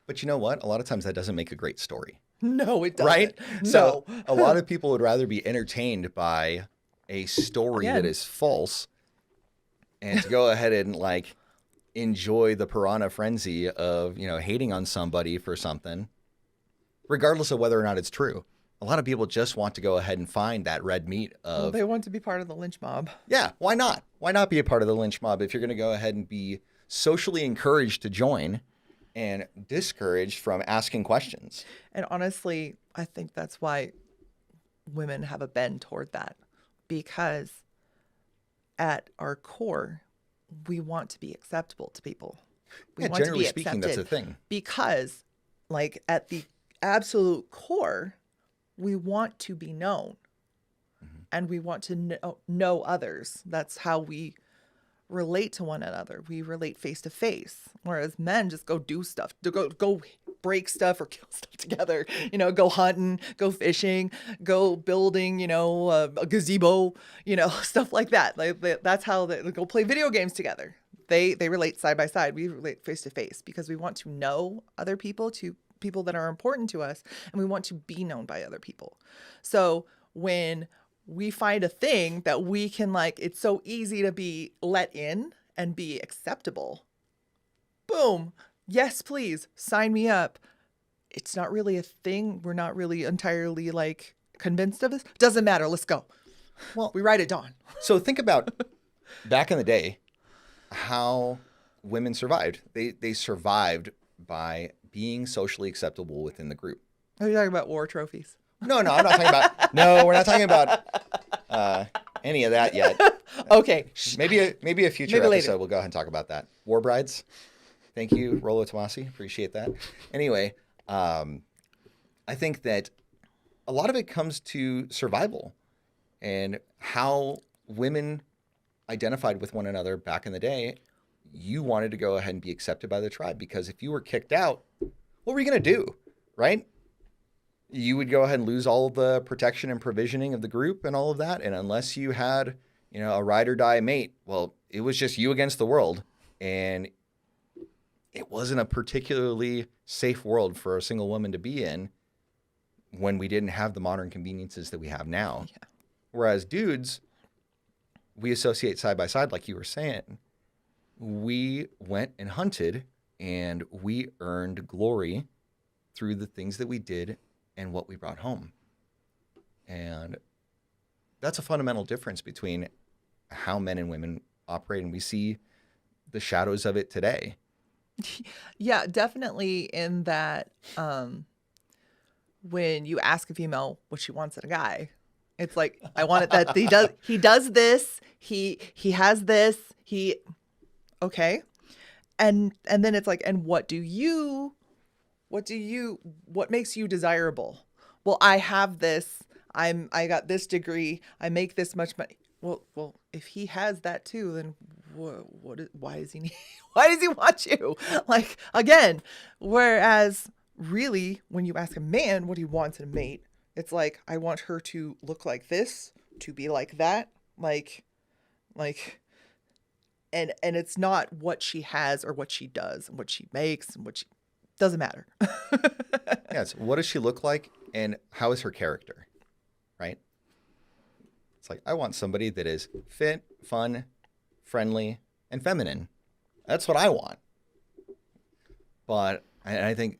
But you know what? A lot of times that doesn't make a great story. No, it doesn't. Right? No. So a lot of people would rather be entertained by a story Again. that is false and to go ahead and like enjoy the piranha frenzy of, hating on somebody for something, regardless of whether or not it's true. A lot of people just want to go ahead and find that red meat of, They want to be part of the lynch mob. yeah, why not? Why not be a part of the lynch mob if you're going to go ahead and be socially encouraged to join and discouraged from asking questions? And honestly, I think that's why women have a bend toward that, because at our core, we want to be acceptable to people. We Yeah, want to generally be speaking, that's accepted a thing. because, like, at the absolute core, we want to be known, and we want to know others. That's how we relate to one another. We relate face to face, whereas men just go do stuff, go break stuff or kill stuff together. Go hunting, go fishing, go building. A gazebo. Stuff like that. Like that's how they go play video games together. They relate side by side. We relate face to face because we want to know other people to people that are important to us, and we want to be known by other people. So when we find a thing that we can like, it's so easy to be let in and be acceptable. Boom. Yes, please sign me up. It's not really a thing. We're not really entirely like convinced of this. Doesn't matter. Let's go. Well, We ride at dawn. so think about back in the day, how women survived. They survived by being socially acceptable within the group. Are you talking about war trophies? No, I'm not talking about. No, we're not talking about any of that yet. Okay. Maybe a future Maybe later. episode we'll go ahead and talk about that. War brides. Thank you, Rolo Tomasi. Appreciate that. Anyway, I think that a lot of it comes to survival and how women identified with one another back in the day. You wanted to go ahead and be accepted by the tribe because if you were kicked out, what were you going to do, right? You would go ahead and lose all of the protection and provisioning of the group and all of that. And unless you had, a ride or die mate, well, it was just you against the world. And it wasn't a particularly safe world for a single woman to be in when we didn't have the modern conveniences that we have now. Yeah. Whereas dudes, we associate side by side, like you were saying. We went and hunted and we earned glory through the things that we did and what we brought home. And that's a fundamental difference between how men and women operate. And we see the shadows of it today. Yeah, definitely in that when you ask a female what she wants in a guy, it's like, I want it that he does this, he has this, okay. And then it's like, and what makes you desirable? Well, I have this, I got this degree, I make this much money. Well, if he has that too, then why does he want you? Like, again, whereas really when you ask a man what he wants in a mate, it's like, I want her to look like this, to be like that, like, and it's not what she has or what she does and what she makes and doesn't matter. Yes. What does she look like and how is her character? Right? It's like, I want somebody that is fit, fun, friendly, and feminine. That's what I want. But I think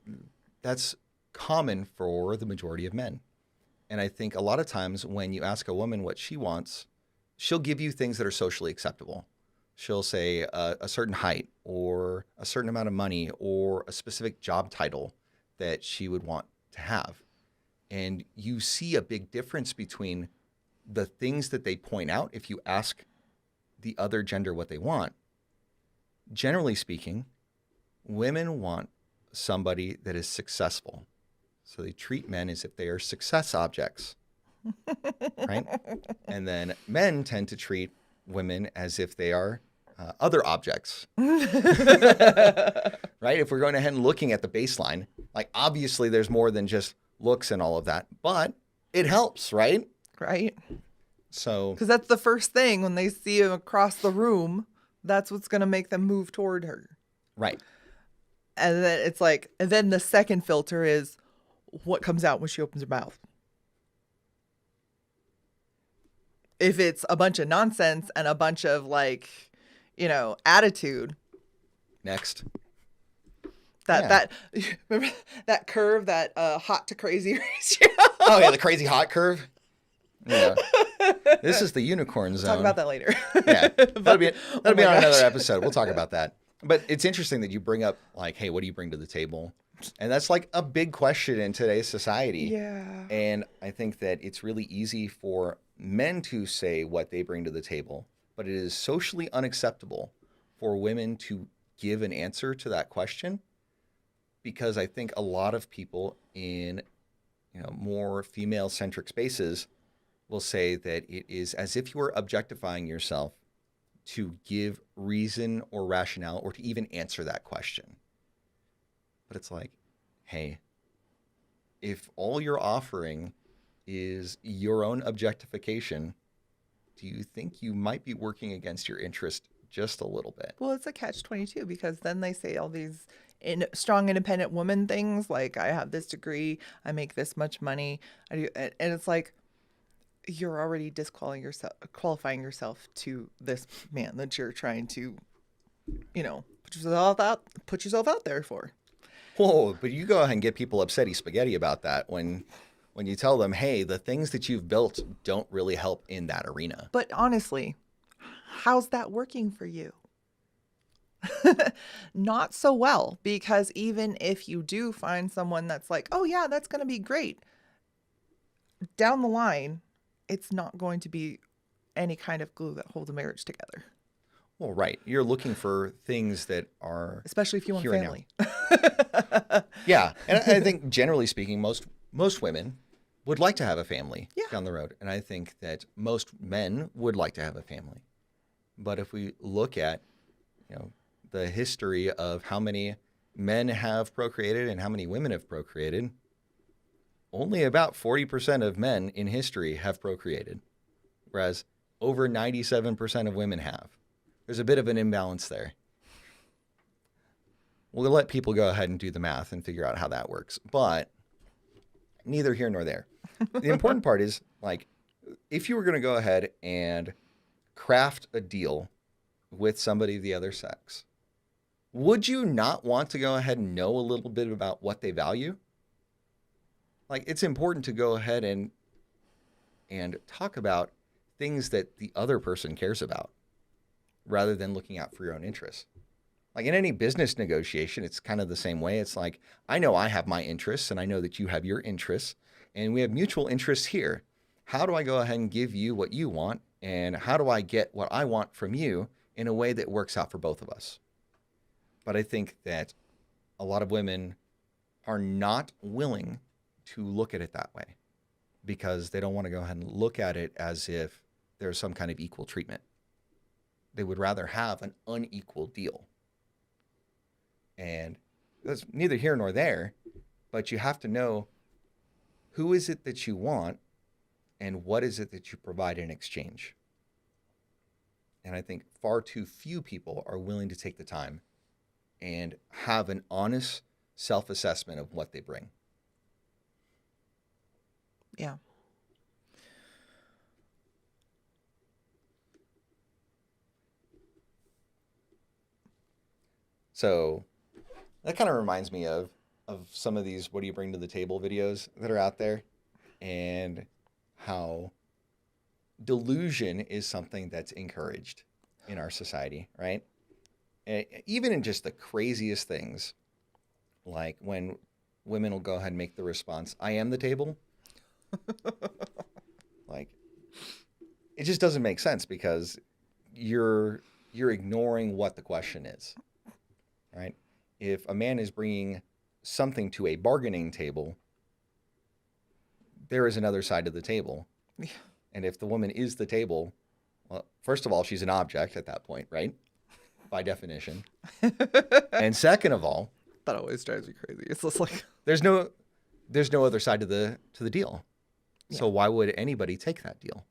that's common for the majority of men. And I think a lot of times when you ask a woman what she wants, she'll give you things that are socially acceptable. She'll say a certain height or a certain amount of money or a specific job title that she would want to have. And you see a big difference between the things that they point out if you ask the other gender what they want. Generally speaking, women want somebody that is successful. So they treat men as if they are success objects, right? And then men tend to treat women as if they are other objects, right? If we're going ahead and looking at the baseline, like obviously there's more than just looks and all of that, but it helps, right? Right. So, because that's the first thing when they see him across the room, that's what's going to make them move toward her. right. And then it's like, and then the second filter is what comes out when she opens her mouth. If it's a bunch of nonsense and a bunch of like, attitude. Next. That remember that curve, that hot to crazy ratio. Oh yeah, the crazy hot curve. Yeah. This is the unicorn zone. Talk about that later. Yeah. That'll be Oh on my gosh. another episode. We'll talk about that. But it's interesting that you bring up like, hey, what do you bring to the table? And that's like a big question in today's society. Yeah. And I think that it's really easy for men to say what they bring to the table, but it is socially unacceptable for women to give an answer to that question, because I think a lot of people in more female-centric spaces will say that it is as if you are objectifying yourself to give reason or rationale or to even answer that question. But it's like, hey, if all you're offering is your own objectification, do you think you might be working against your interest just a little bit. Well, it's a catch-22 because then they say all these strong, independent woman things like, I have this degree, I make this much money, I do, and it's like you're already qualifying yourself to this man that you're trying to, put yourself out there for. Whoa, but you go ahead and get people upsetty spaghetti about that when you tell them, hey, the things that you've built don't really help in that arena. But honestly, how's that working for you? Not so well, because even if you do find someone that's like, oh yeah, that's going to be great, down the line, it's not going to be any kind of glue that holds a marriage together. Well, right. You're looking for things that are... Especially if you want here and family. Yeah. And I think generally speaking, most women would like to have a family down the road. And I think that most men would like to have a family. But if we look at, the history of how many men have procreated and how many women have procreated, only about 40% of men in history have procreated, whereas over 97% of women have. There's a bit of an imbalance there. We'll let people go ahead and do the math and figure out how that works, but neither here nor there. The important part is, like, if you were going to go ahead and craft a deal with somebody of the other sex, would you not want to go ahead and know a little bit about what they value? Like, it's important to go ahead and talk about things that the other person cares about rather than looking out for your own interests. Like in any business negotiation, it's kind of the same way. It's like, I know I have my interests and I know that you have your interests and we have mutual interests here. How do I go ahead and give you what you want? And how do I get what I want from you in a way that works out for both of us? But I think that a lot of women are not willing to look at it that way because they don't want to go ahead and look at it as if there's some kind of equal treatment. They would rather have an unequal deal. And that's neither here nor there, but you have to know who is it that you want and what is it that you provide in exchange. And I think far too few people are willing to take the time and have an honest self-assessment of what they bring. Yeah. So that kind of reminds me of some of these what do you bring to the table videos that are out there and how delusion is something that's encouraged in our society, right? And even in just the craziest things, like when women will go ahead and make the response, I am the table. Like, it just doesn't make sense because you're ignoring what the question is, right? If a man is bringing something to a bargaining table, there is another side of the table. Yeah. And if the woman is the table, well, first of all, she's an object at that point, right? By definition. And second of all, that always drives me crazy. It's just like there's no other side to the deal. Yeah. So why would anybody take that deal?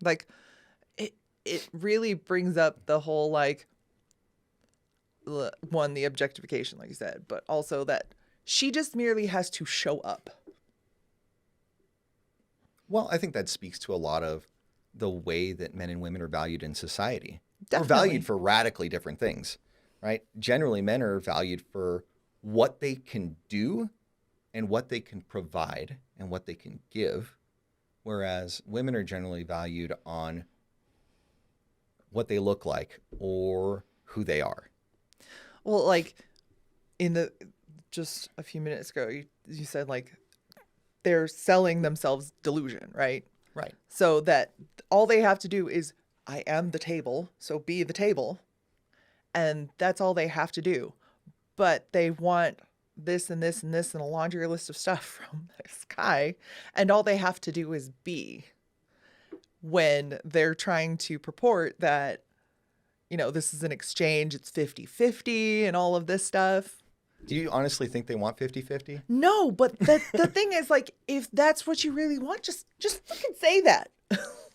Like it really brings up the whole like the objectification, like you said, but also that she just merely has to show up. Well, I think that speaks to a lot of the way that men and women are valued in society. Definitely. We're valued for radically different things, right? Generally, men are valued for what they can do and what they can provide and what they can give, whereas women are generally valued on what they look like or who they are. Well, like just a few minutes ago, you said like they're selling themselves delusion, right? Right. So that all they have to do is, I am the table, so be the table. And that's all they have to do. But they want this and this and this and a laundry list of stuff from this guy. And all they have to do is be, when they're trying to purport that, this is an exchange, it's 50-50 and all of this stuff. Do you honestly think they want 50-50? No, but the thing is, like, if that's what you really want, just fucking say that.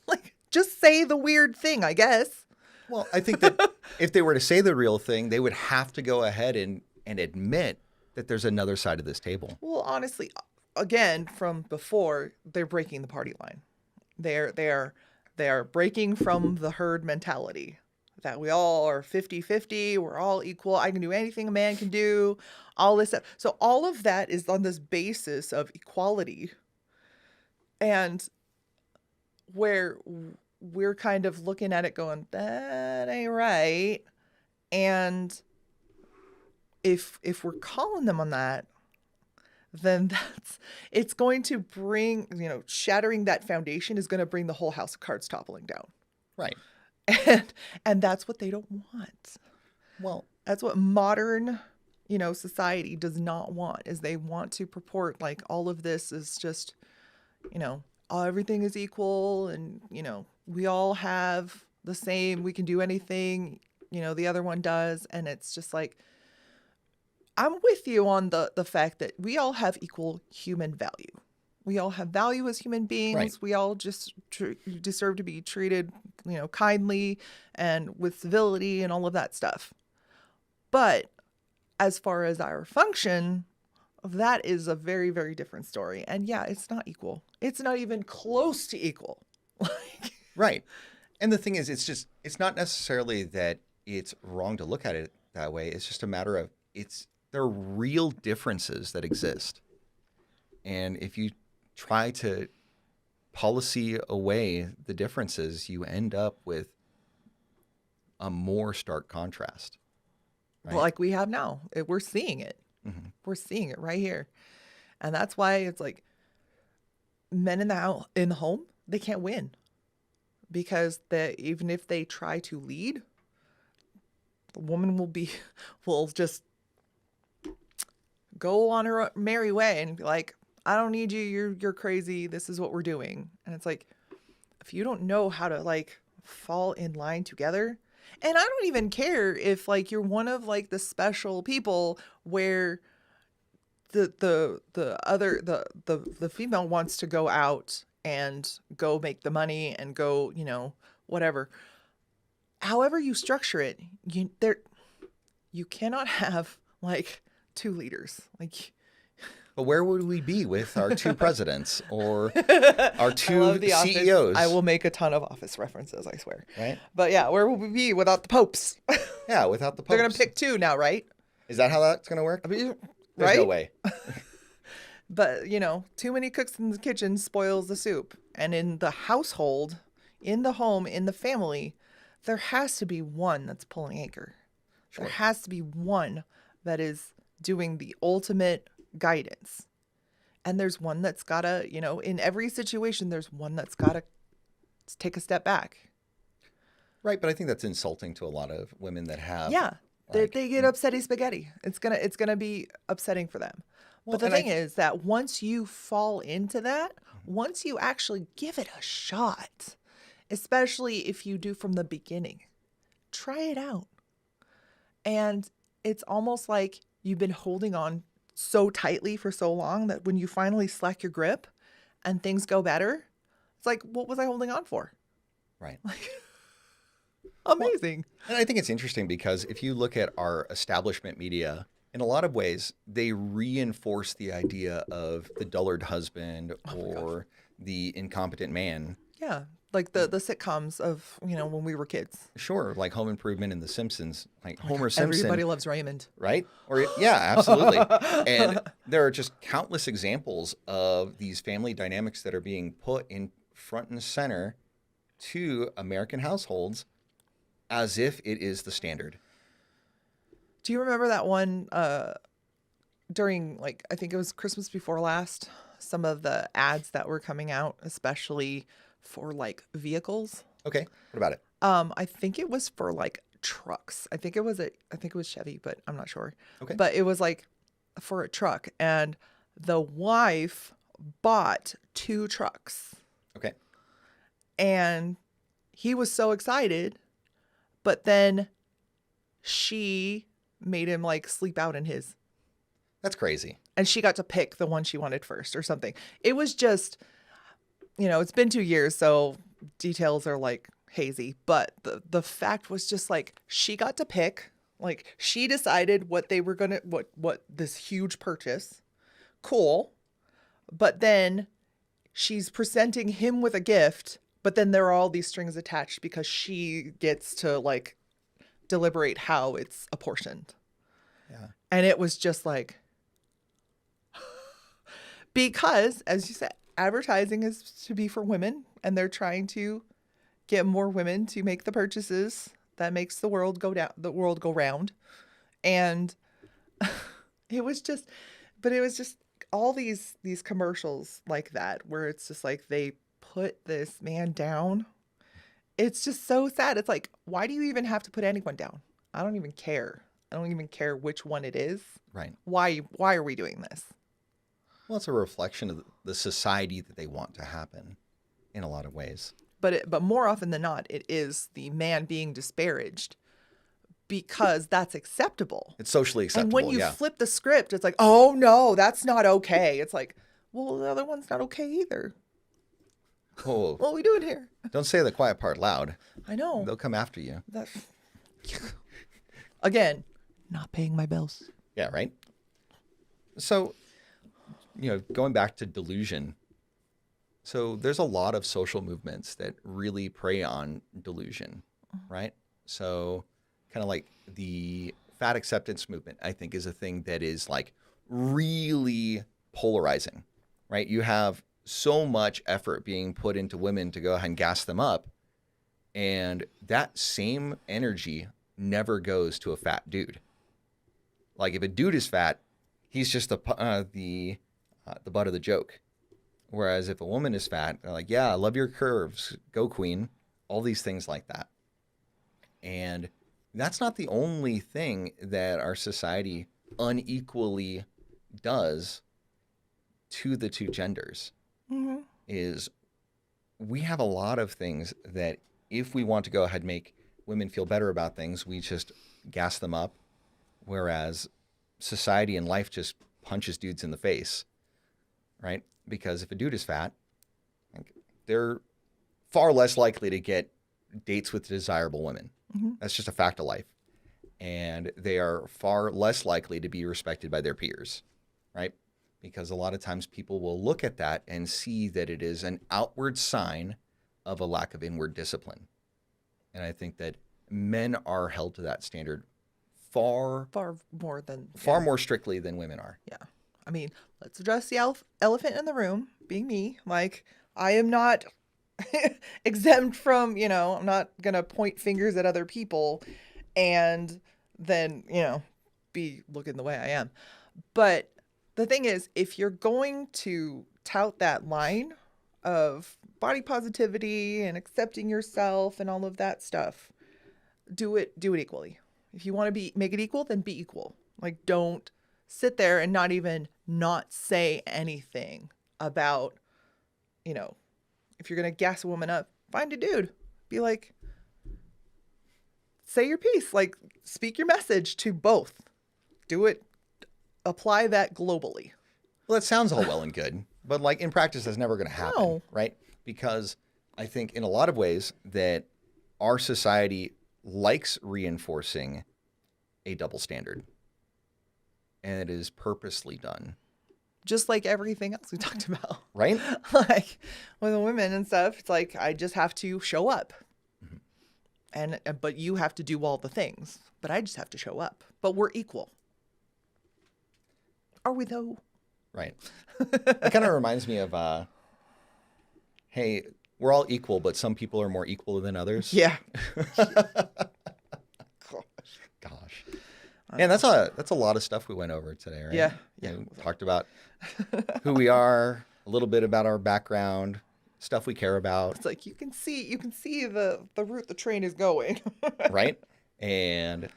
Like, just say the weird thing, I guess. Well, I think that if they were to say the real thing, they would have to go ahead and admit that there's another side of this table. Well, honestly, again, from before, they're breaking the party line. They are breaking from the herd mentality that we all are 50-50, we're all equal, I can do anything a man can do, all this stuff. So all of that is on this basis of equality. And where we're kind of looking at it going, that ain't right. And if we're calling them on that, then it's going to bring, shattering that foundation is going to bring the whole house of cards toppling down. Right. And that's what they don't want. Well, That's what modern, society does not want, is they want to purport like all of this is just, everything is equal and, we all have the same, we can do anything, the other one does. And it's just like, I'm with you on the fact that we all have equal human value. We all have value as human beings. Right. We all just deserve to be treated, kindly and with civility and all of that stuff. But as far as our function, that is a very, very different story. And yeah, it's not equal. It's not even close to equal. right. And the thing is, it's not necessarily that it's wrong to look at it that way. It's just a matter of there are real differences that exist. And if you try to policy away the differences, you end up with a more stark contrast. Right? Like we have now. We're seeing it. Mm-hmm. We're seeing it right here. And that's why it's like men in the home, they can't win. Because even if they try to lead, the woman will just go on her merry way and be like, I don't need you. You're crazy. This is what we're doing. And it's like, if you don't know how to like fall in line together, and I don't even care if like you're one of like the special people where the female wants to go out and go make the money and go, whatever. However you structure it, you cannot have like two leaders. Like, but where would we be with our two presidents or our two I love The Office. CEOs? I will make a ton of Office references, I swear. Right? But yeah, where will we be without the popes? Yeah, without the popes. They're going to pick two now, right? Is that how that's going to work? I mean, There's right? no way. But, too many cooks in the kitchen spoils the soup. And in the household, in the home, in the family, there has to be one that's pulling anchor. Sure. There has to be one that is doing the ultimate guidance. And there's one that's got to, in every situation, there's one that's got to take a step back. Right, but I think that's insulting to a lot of women that have. Yeah. like- They get upsetty spaghetti. It's gonna be upsetting for them. Well, But the and I thing is that once you fall into that, once you actually give it a shot, especially if you do from the beginning, try it out. And it's almost like you've been holding on so tightly for so long that when you finally slack your grip and things go better, it's like, what was I holding on for? Right. Amazing. And I think it's interesting because if you look at our establishment media, in a lot of ways, they reinforce the idea of the dullard husband or the incompetent man. Yeah. Like the sitcoms of, when we were kids. Sure, like Home Improvement and The Simpsons, like Homer Simpson. Everybody loves Raymond. Right? Or yeah, absolutely. And there are just countless examples of these family dynamics that are being put in front and center to American households as if it is the standard. Do you remember that one during, like, I think it was Christmas before last, some of the ads that were coming out, especially for like vehicles? Okay, what about it? I think it was for like trucks. I think it was Chevy, but I'm not sure. Okay. But it was like for a truck, and the wife bought 2 trucks, Okay. and he was so excited, but then she made him like sleep out in his, That's crazy. and she got to pick the one she wanted first or something. It was just, it's been 2 years, so details are like hazy, but the fact was just like she got to pick. Like she decided what they were gonna what this huge purchase. Cool. But then she's presenting him with a gift, but then there are all these strings attached because she gets to like deliberate how it's apportioned. Yeah. And it was just like, because as you said, advertising is to be for women, and they're trying to get more women to make the purchases that makes the world go round. And it was just all these commercials like that where it's just like they put this man down. It's just so sad. It's like, why do you even have to put anyone down? I don't even care. I don't even care which one it is. Right. Why are we doing this? Well, it's a reflection of the society that they want to happen in a lot of ways. But more often than not, it is the man being disparaged because that's acceptable. It's socially acceptable. And when you flip the script, it's like, oh no, that's not okay. It's like, well, the other one's not okay either. Oh, What are we doing here? don't say the quiet part loud. I know. They'll come after you. Again, not paying my bills. Yeah, right? So, going back to delusion. So there's a lot of social movements that really prey on delusion, right? So kind of like the fat acceptance movement, I think, is a thing that is like really polarizing, right? You have so much effort being put into women to go ahead and gas them up. And that same energy never goes to a fat dude. Like if a dude is fat, he's just the butt of the joke. Whereas if a woman is fat, they're like, yeah, I love your curves. Go queen. All these things like that. And that's not the only thing that our society unequally does to the two genders. Mm-hmm. Is we have a lot of things that if we want to go ahead and make women feel better about things, we just gas them up. Whereas society and life just punches dudes in the face, right? Because if a dude is fat, they're far less likely to get dates with desirable women. Mm-hmm. That's just a fact of life. And they are far less likely to be respected by their peers, right? Because a lot of times people will look at that and see that it is an outward sign of a lack of inward discipline. And I think that men are held to that standard far more strictly than women are. Yeah. I mean, let's address the elephant in the room, being me. Like, I am not exempt from, I'm not going to point fingers at other people and then, be looking the way I am. But the thing is, if you're going to tout that line of body positivity and accepting yourself and all of that stuff, do it equally. If you want to make it equal, then be equal. Like, don't sit there and not say anything about, if you're going to gas a woman up, find a dude. Be like, say your piece. Like, speak your message to both. Do it. Apply that globally. Well, that sounds all well and good, but like in practice, that's never going to happen, No. right? Because I think in a lot of ways that our society likes reinforcing a double standard, and it is purposely done. Just like everything else we talked about. Right? Like with the women and stuff, it's like, I just have to show up. Mm-hmm. But you have to do all the things. But I just have to show up. But we're equal. Are we though? Right. It kind of reminds me of, hey, we're all equal, but some people are more equal than others. Yeah. Gosh. And that's a lot of stuff we went over today, right? Yeah. We talked about who we are, a little bit about our background, stuff we care about. It's like you can see the route the train is going. Right? And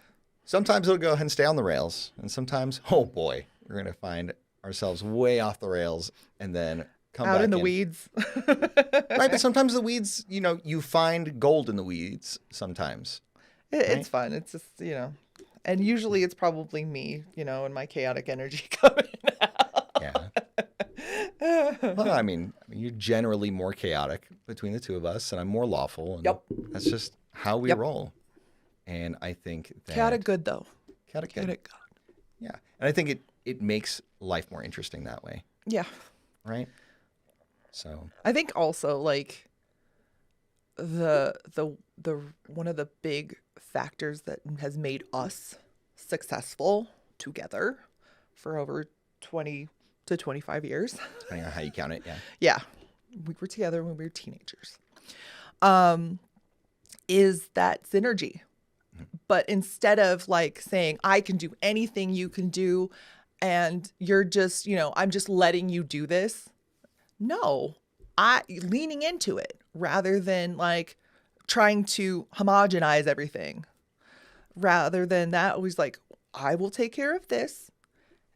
sometimes it'll go ahead and stay on the rails. And sometimes, oh boy, we're going to find ourselves way off the rails and then come out back in the weeds. Right? But sometimes the weeds, you find gold in the weeds sometimes. It's fun. It's just, and usually it's probably me, and my chaotic energy coming out. Yeah. Well, I mean, you're generally more chaotic between the two of us, and I'm more lawful. And Yep. that's just how we Yep. roll. And I think that Chaotic good, though. chaotic good. Chaotic good. Yeah. And I think it makes life more interesting that way, Yeah. right? So, I think also like the one of the big factors that has made us successful together for over 20 to 25 years. depending on how you count it, yeah. Yeah. We were together when we were teenagers. Is that synergy. But instead of like saying, I can do anything you can do, and you're just, I'm just letting you do this. No, leaning into it rather than like trying to homogenize everything. Rather than that, always like, I will take care of this.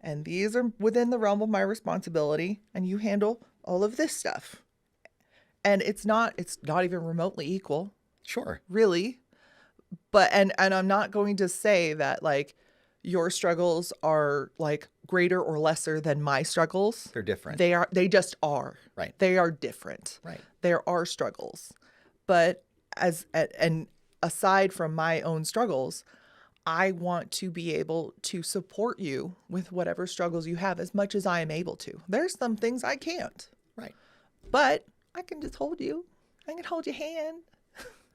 And these are within the realm of my responsibility. And you handle all of this stuff. And it's not even remotely equal, Sure. really. But and I'm not going to say that like your struggles are like greater or lesser than my struggles. They're different. They just are. Right. They are different. Right. There are struggles. But and aside from my own struggles, I want to be able to support you with whatever struggles you have as much as I am able to. There's some things I can't. Right. But I can just hold you. I can hold your hand.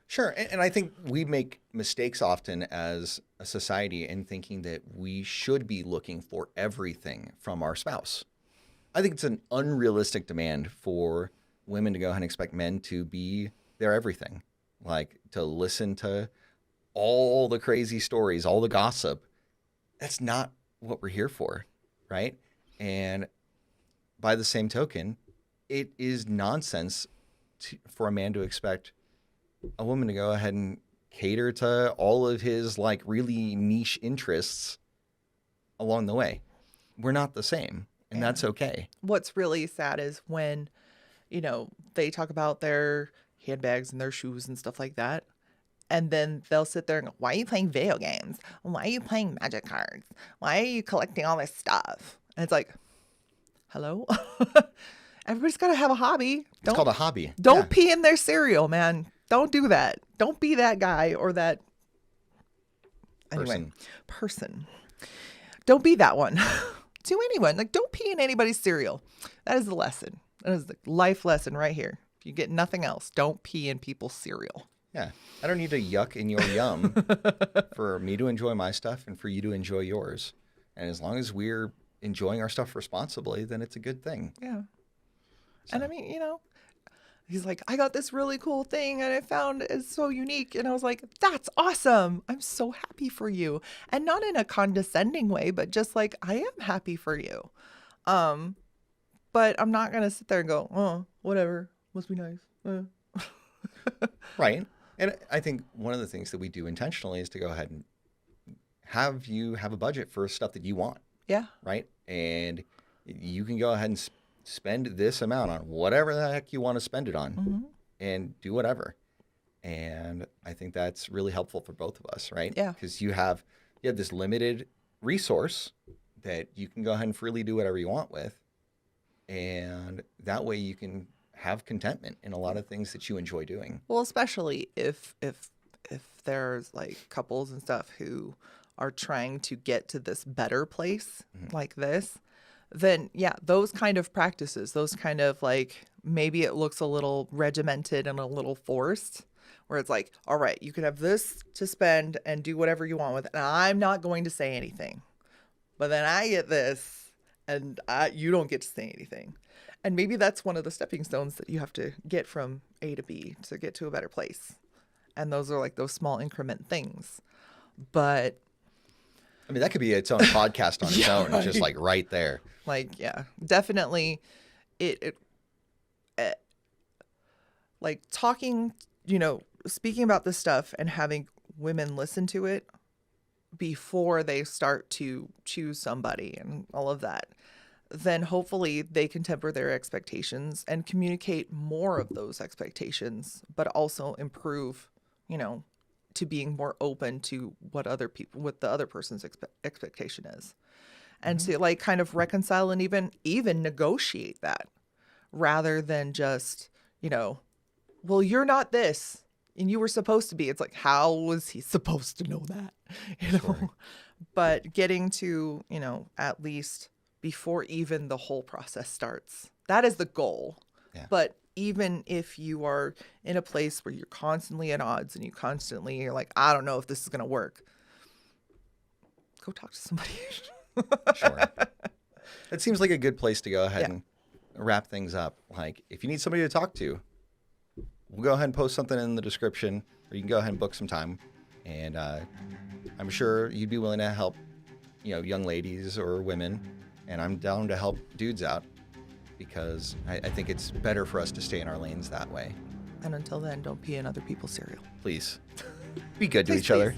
Sure. And I think we make mistakes often as a society in thinking that we should be looking for everything from our spouse. I think it's an unrealistic demand for women to go ahead and expect men to be their everything, like to listen to all the crazy stories, all the gossip. That's not what we're here for, right? And by the same token, it is nonsense for a man to expect a woman to go ahead and cater to all of his like really niche interests along the way. We're not the same, and that's okay. What's really sad is when, they talk about their handbags and their shoes and stuff like that. And then they'll sit there and go, why are you playing video games? Why are you playing magic cards? Why are you collecting all this stuff? And it's like, hello? Everybody's got to have a hobby. It's called a hobby. Don't pee in their cereal, man. Don't do that. Don't be that guy or that person. Don't be that one to anyone. Like, don't pee in anybody's cereal. That is the lesson. That is the life lesson right here. If you get nothing else, don't pee in people's cereal. Yeah. I don't need to yuck in your yum for me to enjoy my stuff and for you to enjoy yours. And as long as we're enjoying our stuff responsibly, then it's a good thing. Yeah. And I mean, he's like, I got this really cool thing and I found it's so unique. And I was like, that's awesome. I'm so happy for you. And not in a condescending way, but just like, I am happy for you. But I'm not going to sit there and go, oh, whatever. Must be nice. Right. And I think one of the things that we do intentionally is to go ahead and have you have a budget for stuff that you want. Yeah. Right. And you can go ahead and spend this amount on whatever the heck you want to spend it on and do whatever. And I think that's really helpful for both of us, right? Yeah. Because you have this limited resource that you can go ahead and freely do whatever you want with. And that way you can have contentment in a lot of things that you enjoy doing. Well, especially if there's like couples and stuff who are trying to get to this better place like this, then yeah, those kind of practices, those kind of like, maybe it looks a little regimented and a little forced, where it's like, all right, you can have this to spend and do whatever you want with it. And I'm not going to say anything, but then I get this and you don't get to say anything. And maybe that's one of the stepping stones that you have to get from A to B to get to a better place. And those are like those small increment things. But I mean, that could be its own podcast on its own. It's just like right there. like, yeah, definitely it like talking, speaking about this stuff and having women listen to it before they start to choose somebody and all of that, then hopefully they can temper their expectations and communicate more of those expectations, but also improve, to being more open to what the other person's expectation is. And to like kind of reconcile and even negotiate that. rather than just, well, you're not this and you were supposed to be. It's like, how was he supposed to know that? Sure. But getting to, at least before even the whole process starts, that is the goal. Yeah. But even if you are in a place where you're constantly at odds and you're like, I don't know if this is going to work, go talk to somebody. Sure. That seems like a good place to go ahead Yeah. and wrap things up. Like, if you need somebody to talk to, we'll go ahead and post something in the description, or you can go ahead and book some time. And I'm sure you'd be willing to help, young ladies or women. And I'm down to help dudes out because I think it's better for us to stay in our lanes that way. And until then, don't pee in other people's cereal. Please be good to Please, each other.